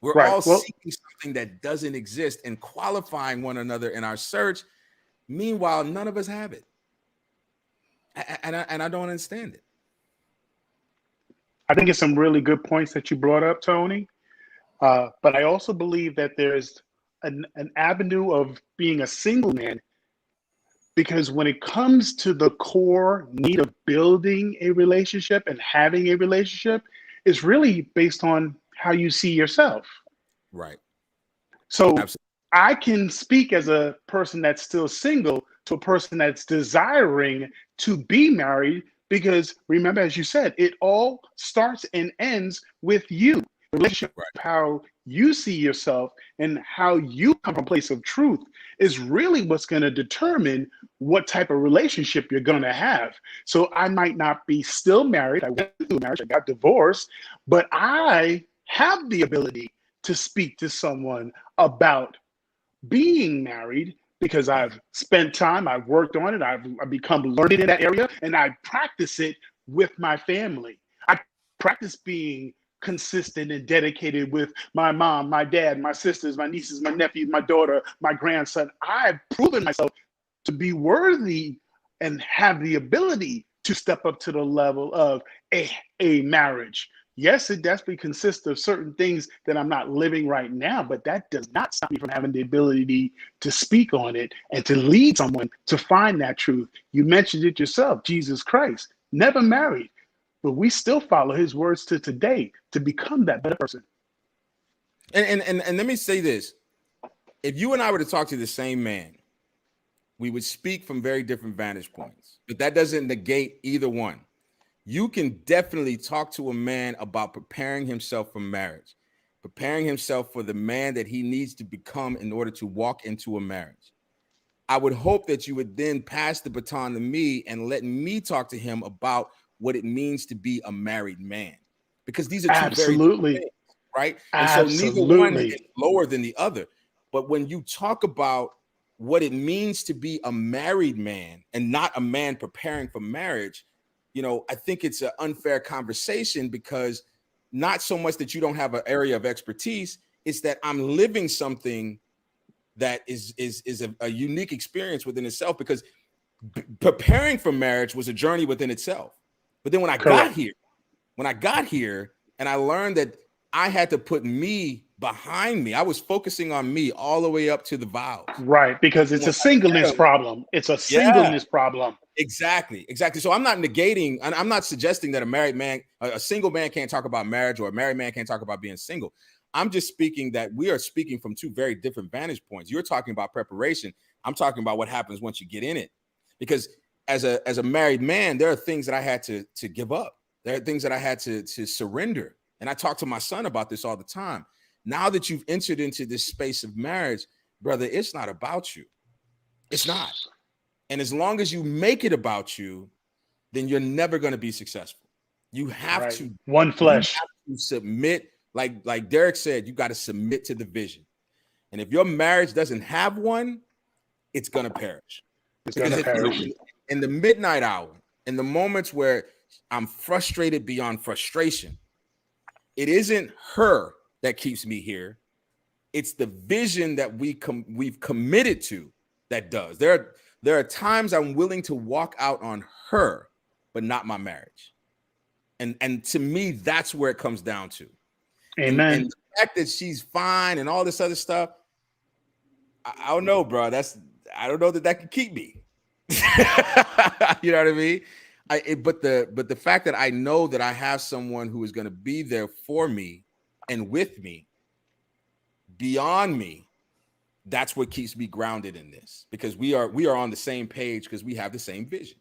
We're all seeking something that doesn't exist and qualifying one another in our search. Meanwhile, none of us have it. And I don't understand it. I think it's some really good points that you brought up, Tony. But I also believe that there's an avenue of being a single man, because when it comes to the core need of building a relationship and having a relationship, it's really based on how you see yourself. Right. So Absolutely. I can speak as a person that's still single to a person that's desiring to be married, because remember, as you said, it all starts and ends with you. The relationship, Right. how you see yourself and how you come from a place of truth is really what's going to determine what type of relationship you're going to have. So I might not be still married. I went through marriage, I got divorced, but I have the ability to speak to someone about being married because I've spent time, I've worked on it, I've become learned in that area, and I practice it with my family. I practice being consistent and dedicated with my mom, my dad, my sisters, my nieces, my nephews, my daughter, my grandson. I've proven myself to be worthy and have the ability to step up to the level of a marriage. Yes, it definitely consists of certain things that I'm not living right now, but that does not stop me from having the ability to speak on it and to lead someone to find that truth. You mentioned it yourself, Jesus Christ, never married, but we still follow his words to today to become that better person. And let me say this. If you and I were to talk to the same man, we would speak from very different vantage points, but that doesn't negate either one. You can definitely talk to a man about preparing himself for marriage, preparing himself for the man that he needs to become in order to walk into a marriage. I would hope that you would then pass the baton to me and let me talk to him about what it means to be a married man, because these are two very different things, right? And so neither one is lower than the other. But when you talk about what it means to be a married man and not a man preparing for marriage, you know, I think it's an unfair conversation, because not so much that you don't have an area of expertise, it's that I'm living something that is a unique experience within itself, because preparing for marriage was a journey within itself. But then when I got here and I learned that I had to put me behind me, I was focusing on me all the way up to the vows. Right, because it's a singleness problem. It's a singleness problem. Exactly. So I'm not negating, and I'm not suggesting that a married man, a single man can't talk about marriage, or a married man can't talk about being single. I'm just speaking that we are speaking from two very different vantage points. You're talking about preparation. I'm talking about what happens once you get in it. Because as a married man, there are things that I had to give up. There are things that I had to surrender. And I talk to my son about this all the time. Now that you've entered into this space of marriage, brother, it's not about you. It's not. And as long as you make it about you, then you're never going to be successful. You have to one flesh. You have to submit, like Derek said, you got to submit to the vision. And if your marriage doesn't have one, it's going to perish. In the midnight hour, in the moments where I'm frustrated beyond frustration, it isn't her that keeps me here. It's the vision that we've committed to that does. There are times I'm willing to walk out on her, but not my marriage. And to me, that's where it comes down to. Amen. And the fact that she's fine and all this other stuff, I don't know, bro. I don't know that can keep me. You know what I mean? But the fact that I know that I have someone who is going to be there for me and with me, beyond me, that's what keeps me grounded in this, because we are on the same page, because we have the same vision.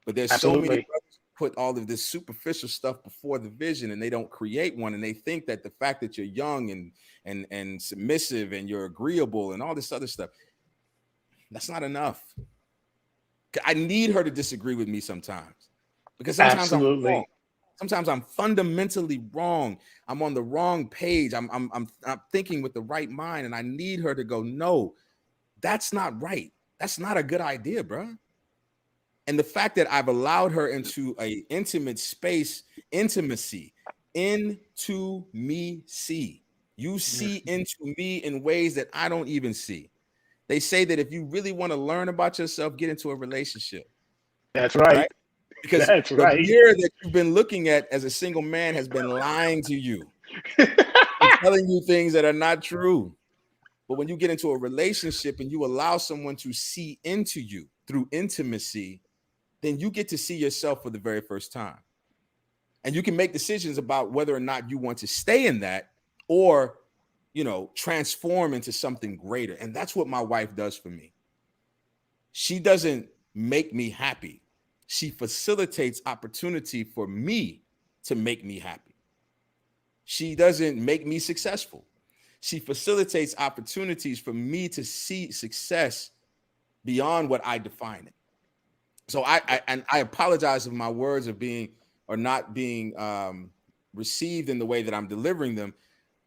But there's so many brothers who put all of this superficial stuff before the vision, and they don't create one, and they think that the fact that you're young and submissive and you're agreeable and all this other stuff, that's not enough. I need her to disagree with me sometimes, because sometimes I'm wrong. Sometimes I'm fundamentally wrong. I'm on the wrong page. I'm thinking with the right mind, and I need her to go, no, that's not right. That's not a good idea, bro. And the fact that I've allowed her into a intimate space, intimacy, into me see. You see into me in ways that I don't even see. They say that if you really want to learn about yourself, get into a relationship. That's right. Because that's the right. mirror that you've been looking at as a single man has been lying to you, telling you things that are not true. But when you get into a relationship and you allow someone to see into you through intimacy, then you get to see yourself for the very first time. And you can make decisions about whether or not you want to stay in that or, transform into something greater. And that's what my wife does for me. She doesn't make me happy. She facilitates opportunity for me to make me happy. She doesn't make me successful. She facilitates opportunities for me to see success beyond what I define it. So I apologize if my words are not being received in the way that I'm delivering them.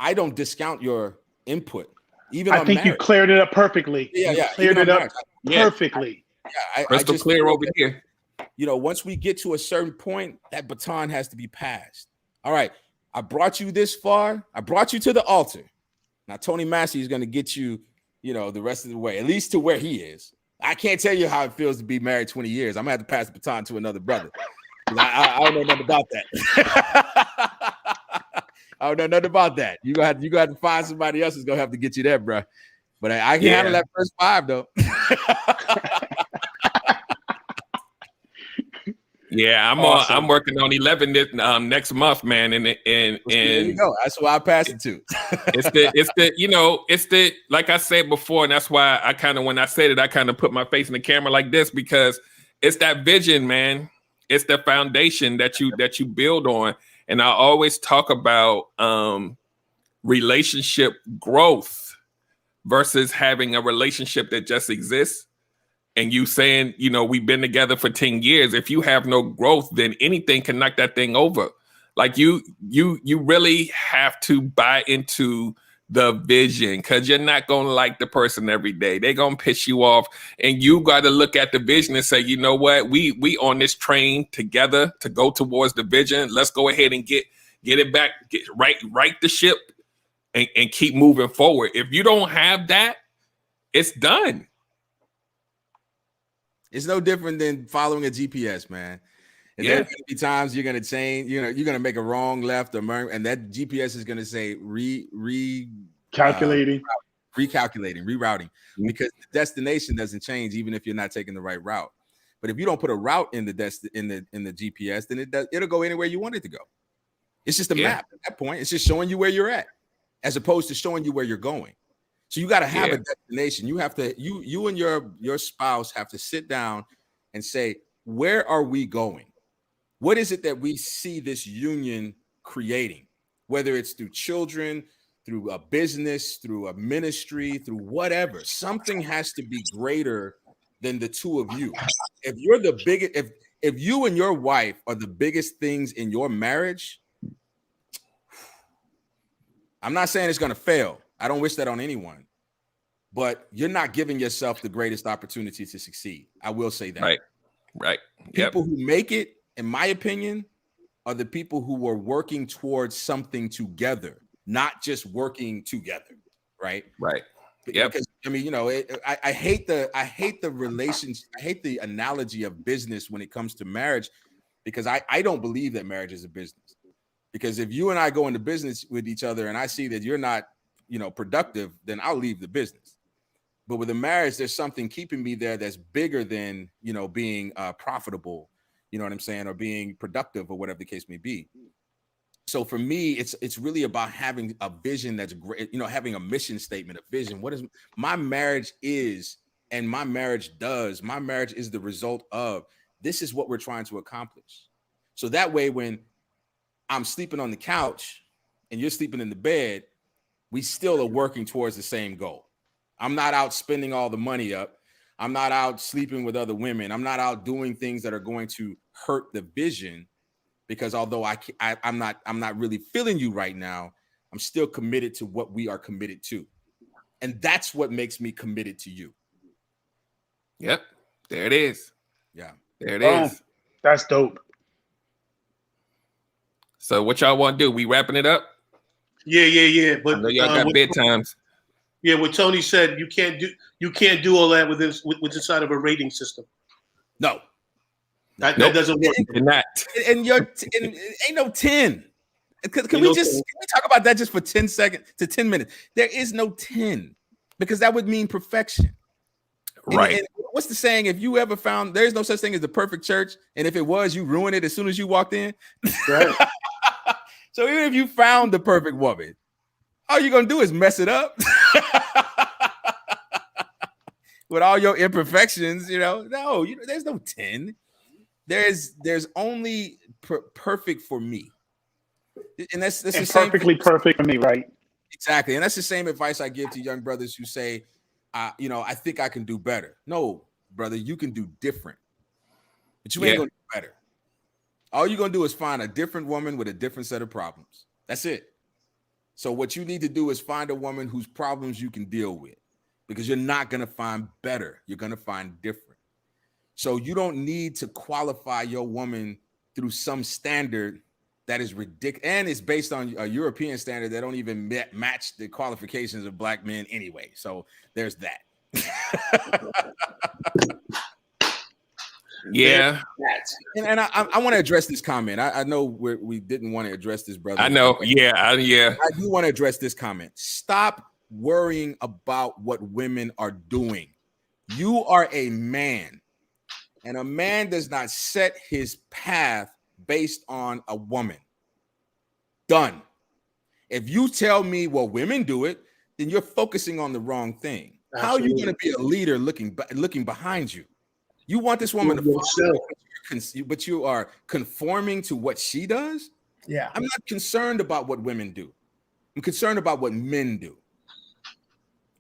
I don't discount your input. Even I think you cleared it up perfectly. Cleared it up perfectly. Crystal clear over here. Once we get to a certain point, that baton has to be passed. All right, I brought you this far. I brought you to the altar. Now Tony Massey is going to get you, the rest of the way, at least to where he is. I can't tell you how it feels to be married 20 years. I'm gonna have to pass the baton to another brother. I don't know nothing about that. I don't know nothing about that. You got to find somebody else who's gonna have to get you there, bro. But I can handle that first 5 though. Yeah, I'm working on 11 next month, man, and there you go. That's what I pass it to. it's the like I said before, and that's why I kind of, when I said it, I kind of put my face in the camera like this, because it's that vision, man. It's the foundation that you build on, and I always talk about relationship growth versus having a relationship that just exists. And you saying, we've been together for 10 years. If you have no growth, then anything can knock that thing over. Like you really have to buy into the vision, because you're not going to like the person every day. They're going to piss you off. And you got to look at the vision and say, you know what? We on this train together to go towards the vision. Let's go ahead and get it back, right the ship and keep moving forward. If you don't have that, it's done. It's no different than following a GPS, man. And there's going to be times you're going to change, you're going to make a wrong left or and that GPS is going to say recalculating, rerouting, because the destination doesn't change even if you're not taking the right route. But if you don't put a route in the GPS, then it'll go anywhere you want it to go. It's just a map at that point. It's just showing you where you're at, as opposed to showing you where you're going. So you got to have a destination. You have to, you and your spouse have to sit down and say, where are we going? What is it that we see this union creating? Whether it's through children, through a business, through a ministry, through whatever, something has to be greater than the two of you. If you're the biggest, if you and your wife are the biggest things in your marriage, I'm not saying it's going to fail. I don't wish that on anyone, but you're not giving yourself the greatest opportunity to succeed. I will say that. Right. People who make it, in my opinion, are the people who are working towards something together, not just working together. Right. Yep. Because I mean, I hate the relations. I hate the analogy of business when it comes to marriage, because I don't believe that marriage is a business. Because if you and I go into business with each other and I see that you're not, productive, then I'll leave the business. But with a marriage, there's something keeping me there that's bigger than, being profitable, you know what I'm saying, or being productive or whatever the case may be. So for me, it's really about having a vision that's great, having a mission statement, a vision. What is my marriage is, and my marriage does. My marriage is the result of, this is what we're trying to accomplish. So that way, when I'm sleeping on the couch and you're sleeping in the bed, we still are working towards the same goal. I'm not out spending all the money up. I'm not out sleeping with other women. I'm not out doing things that are going to hurt the vision, because although I'm not really feeling you right now, I'm still committed to what we are committed to. And that's what makes me committed to you. Yep. There it is. Yeah. There it Boom. is. That's dope. So what y'all want to do? We wrapping it up? Yeah. I But know y'all got bedtimes. yeah, what Tony said, you can't do all that with inside of a rating system. No. That Nope. doesn't work. You're not. And ain't no 10. Can we talk about that just for 10 seconds to 10 minutes? There is no 10, because that would mean perfection. Right. And what's the saying? If you ever found, there's no such thing as the perfect church, and if it was, you ruined it as soon as you walked in. Right. So even if you found the perfect woman, all you're gonna do is mess it up with all your imperfections. No, there's no 10. There's only perfect for me, and that's the same perfectly perfect for me, right? Exactly, and that's the same advice I give to young brothers who say, I think I can do better. No, brother, you can do different, but you ain't gonna do better. All you're gonna do is find a different woman with a different set of problems. That's it. So what you need to do is find a woman whose problems you can deal with, because you're not gonna find better. You're gonna find different. So you don't need to qualify your woman through some standard that is ridiculous, and it's based on a European standard that don't even match the qualifications of black men anyway. So there's that. Yeah. And I want to address this comment. I know we didn't want to address this, brother. I know. Yeah. I do want to address this comment. Stop worrying about what women are doing. You are a man, and a man does not set his path based on a woman. Done. If you tell me, well, women do it, then you're focusing on the wrong thing. Absolutely. How are you going to be a leader looking behind you? You want this woman to follow, but you are conforming to what she does? Yeah. I'm not concerned about what women do. I'm concerned about what men do.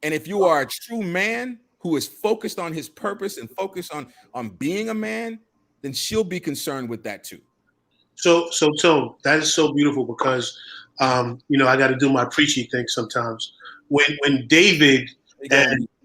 And if you are a true man who is focused on his purpose and focused on being a man, then she'll be concerned with that too. So Tone, that is so beautiful, because I got to do my preachy thing sometimes. When David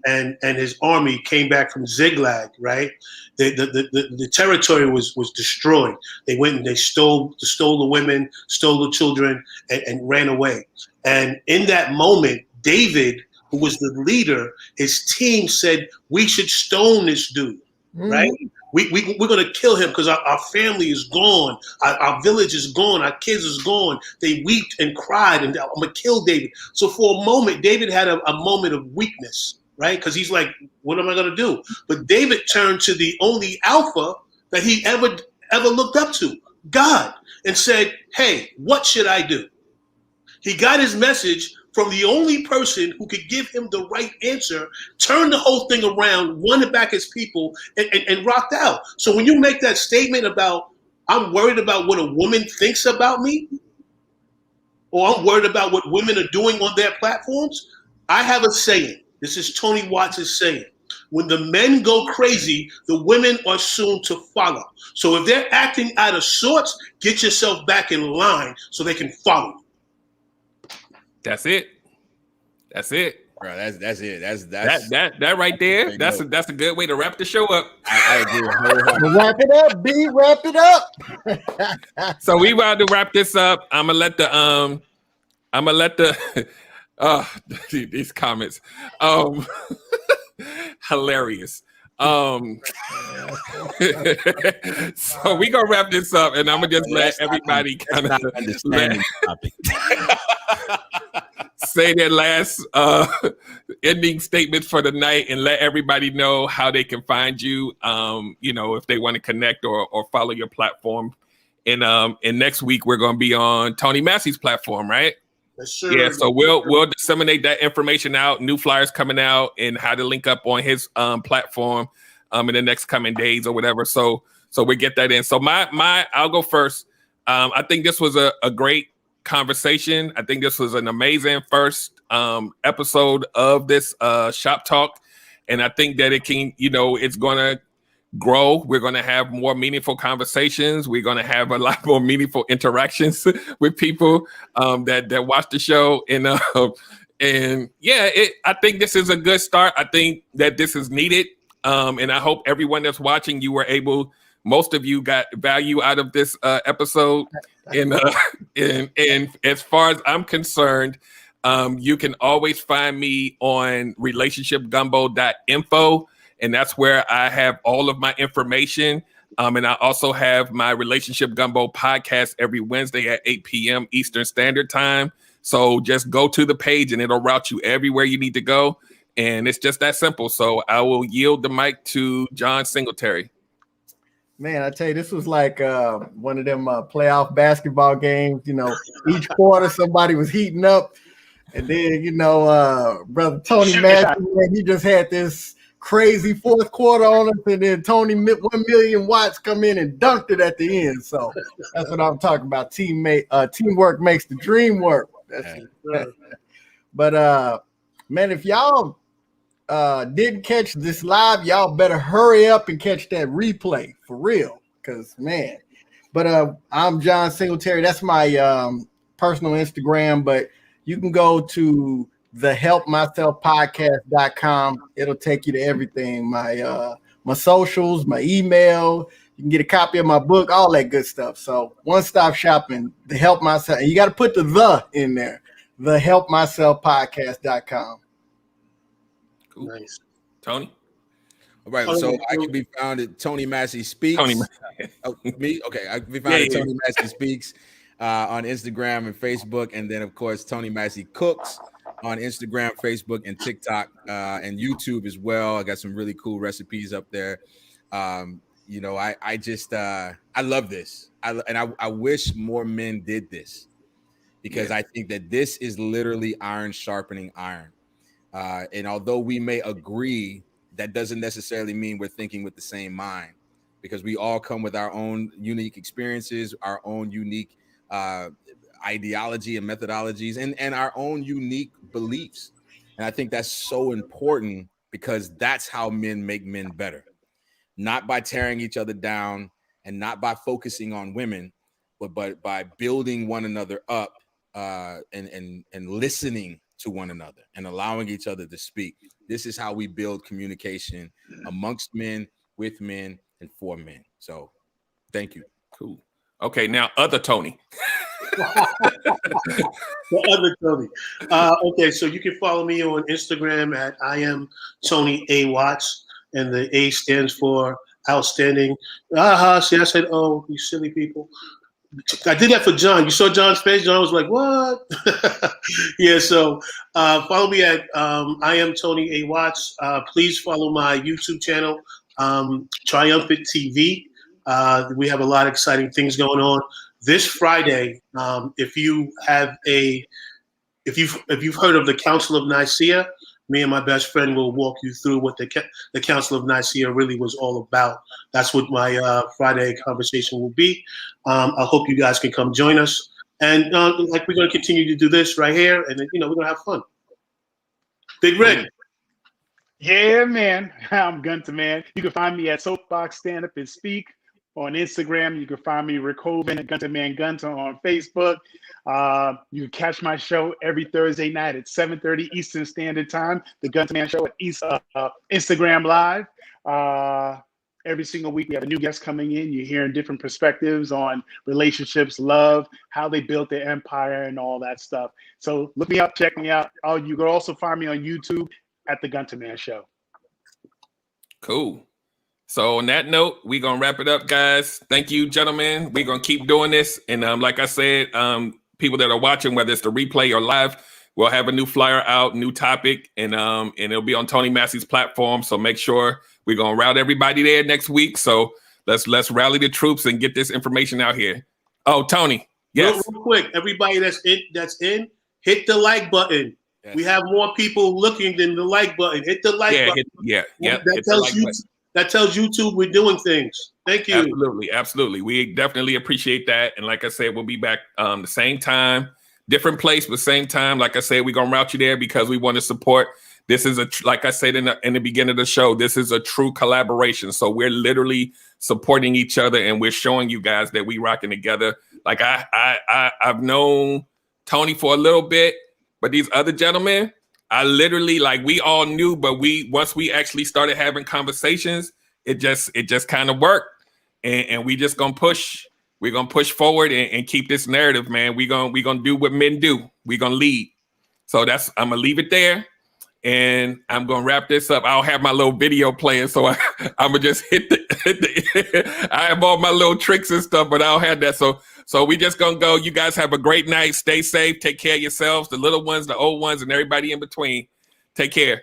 and his army came back from Ziklag, right? The territory was destroyed. They went and they stole the women, stole the children, and ran away. And in that moment, David, who was the leader, his team said, we should stone this dude, right? We're going to kill him because our family is gone. Our village is gone. Our kids is gone. They wept and cried, and I'm going to kill David. So for a moment, David had a moment of weakness, right? Because he's like, what am I going to do? But David turned to the only alpha that he ever looked up to, God, and said, hey, what should I do? He got his message from the only person who could give him the right answer, turned the whole thing around, won back his people, and rocked out. So when you make that statement about, I'm worried about what a woman thinks about me, or I'm worried about what women are doing on their platforms, I have a saying. This is Tony Watts' saying. When the men go crazy, the women are soon to follow. So if they're acting out of sorts, get yourself back in line so they can follow you. That's it. That's it. Bro, that's it. That's that right there. That's a good way to wrap the show up. I agree. Wrap it up, B. Wrap it up. So we about to wrap this up. I'm gonna let the these comments. Hilarious. So we gonna wrap this up, and I'm gonna just let everybody kind of understand say their last ending statements for the night, and let everybody know how they can find you. If they want to connect or follow your platform. And next week we're gonna be on Tony Massey's platform, right? Yes, sir. Yeah, so we'll disseminate that information out. New flyers coming out, and how to link up on his platform in the next coming days or whatever. So we get that in. So I'll go first. I think this was a great conversation. I think this was an amazing first episode of this Shop Talk. And I think that it can, it's going to grow. We're going to have more meaningful conversations. We're going to have a lot more meaningful interactions with people that watch the show. And yeah, I think this is a good start. I think that this is needed. And I hope everyone that's watching, most of you got value out of this episode. And as far as I'm concerned, you can always find me on relationshipgumbo.info. And that's where I have all of my information. And I also have my Relationship Gumbo podcast every Wednesday at 8 p.m. Eastern Standard Time. So just go to the page and it'll route you everywhere you need to go. And it's just that simple. So I will yield the mic to John Singletary. Man, I tell you, this was like one of them playoff basketball games. Each quarter somebody was heating up. And then, brother Tony Massey, he just had this crazy fourth quarter on us, and then Tony 1 million watts come in and dunked it at the end. So that's what I'm talking about. Teamwork makes the dream work. That's it. But man, if y'all didn't catch this live, y'all better hurry up and catch that replay for real. Cause man, but I'm John Singletary. That's my personal Instagram, but you can go to thehelpmyselfpodcast.com. It'll take you to everything. My socials, my email. You can get a copy of my book, all that good stuff. So one-stop shopping, the Help Myself. You got to put the in there. Thehelpmyselfpodcast.com. Cool. Nice. Tony? All right, so I can be found at Tony Massey Speaks. Me? Okay, I can be found at Tony Massey Speaks on Instagram and Facebook. And then, of course, Tony Massey Cooks on Instagram, Facebook, and TikTok, and YouTube as well. I got some really cool recipes up there. I love this. I wish more men did this, because I think that this is literally iron sharpening iron. And although we may agree, that doesn't necessarily mean we're thinking with the same mind, because we all come with our own unique experiences, our own unique ideology and methodologies, and our own unique beliefs. And I think that's so important, because that's how men make men better. Not by tearing each other down, and not by focusing on women, but by building one another up, and listening to one another and allowing each other to speak. This is how we build communication amongst men, with men, and for men. So thank you. Cool. Okay, now other Tony. The other Tony. Okay, so you can follow me on Instagram at I am Tony A. Watts, and the A stands for outstanding. See, I said, oh, you silly people. I did that for John. You saw John's face. John was like, what? Yeah, so follow me at I am Tony A. Watts. Please follow my YouTube channel, Triumphant TV. We have a lot of exciting things going on. This Friday, if you've heard of the Council of Nicaea, me and my best friend will walk you through what the Council of Nicaea really was all about. That's what my Friday conversation will be. I hope you guys can come join us. And we're going to continue to do this right here, and then, we're going to have fun. Big Rick. Yeah, man. I'm Gunter, man. You can find me at Soapbox Stand Up and Speak on Instagram. You can find me Rick Hoban at Gunter Man Gunter on Facebook. You can catch my show every Thursday night at 7:30 Eastern Standard Time. The Gunter Man Show at Instagram Live. Every single week, we have a new guest coming in. You're hearing different perspectives on relationships, love, how they built their empire, and all that stuff. So look me up, check me out. Oh, you can also find me on YouTube at The Gunter Man Show. Cool. So on that note, we're going to wrap it up, guys. Thank you, gentlemen. We're going to keep doing this. And like I said, people that are watching, whether it's the replay or live, we'll have a new flyer out, new topic, and it'll be on Tony Massey's platform. So make sure we're going to route everybody there next week. So let's rally the troops and get this information out here. Oh, Tony. Yes. Real quick, everybody that's in, hit the like button. Yes. We have more people looking than the like button. Hit the like button. That tells YouTube we're doing things. Thank you. Absolutely. We definitely appreciate that. And like I said, we'll be back the same time, different place, but same time. Like I said, we're going to route you there because we want to support This is like I said in the beginning of the show, this is a true collaboration. So we're literally supporting each other, and we're showing you guys that we rocking together. Like I've known Tony for a little bit, but these other gentlemen, I literally, like, we all knew, but once we actually started having conversations, it just kind of worked, and we just gonna push. We're gonna push forward and keep this narrative, man. We gonna do what men do. We gonna lead. So I'm gonna leave it there. And I'm gonna wrap this up. I'll have my little video playing, so I'm gonna just hit the I have all my little tricks and stuff, but I'll have that. So we just gonna go. You guys have a great night. Stay safe. Take care of yourselves, the little ones, the old ones, and everybody in between. Take care.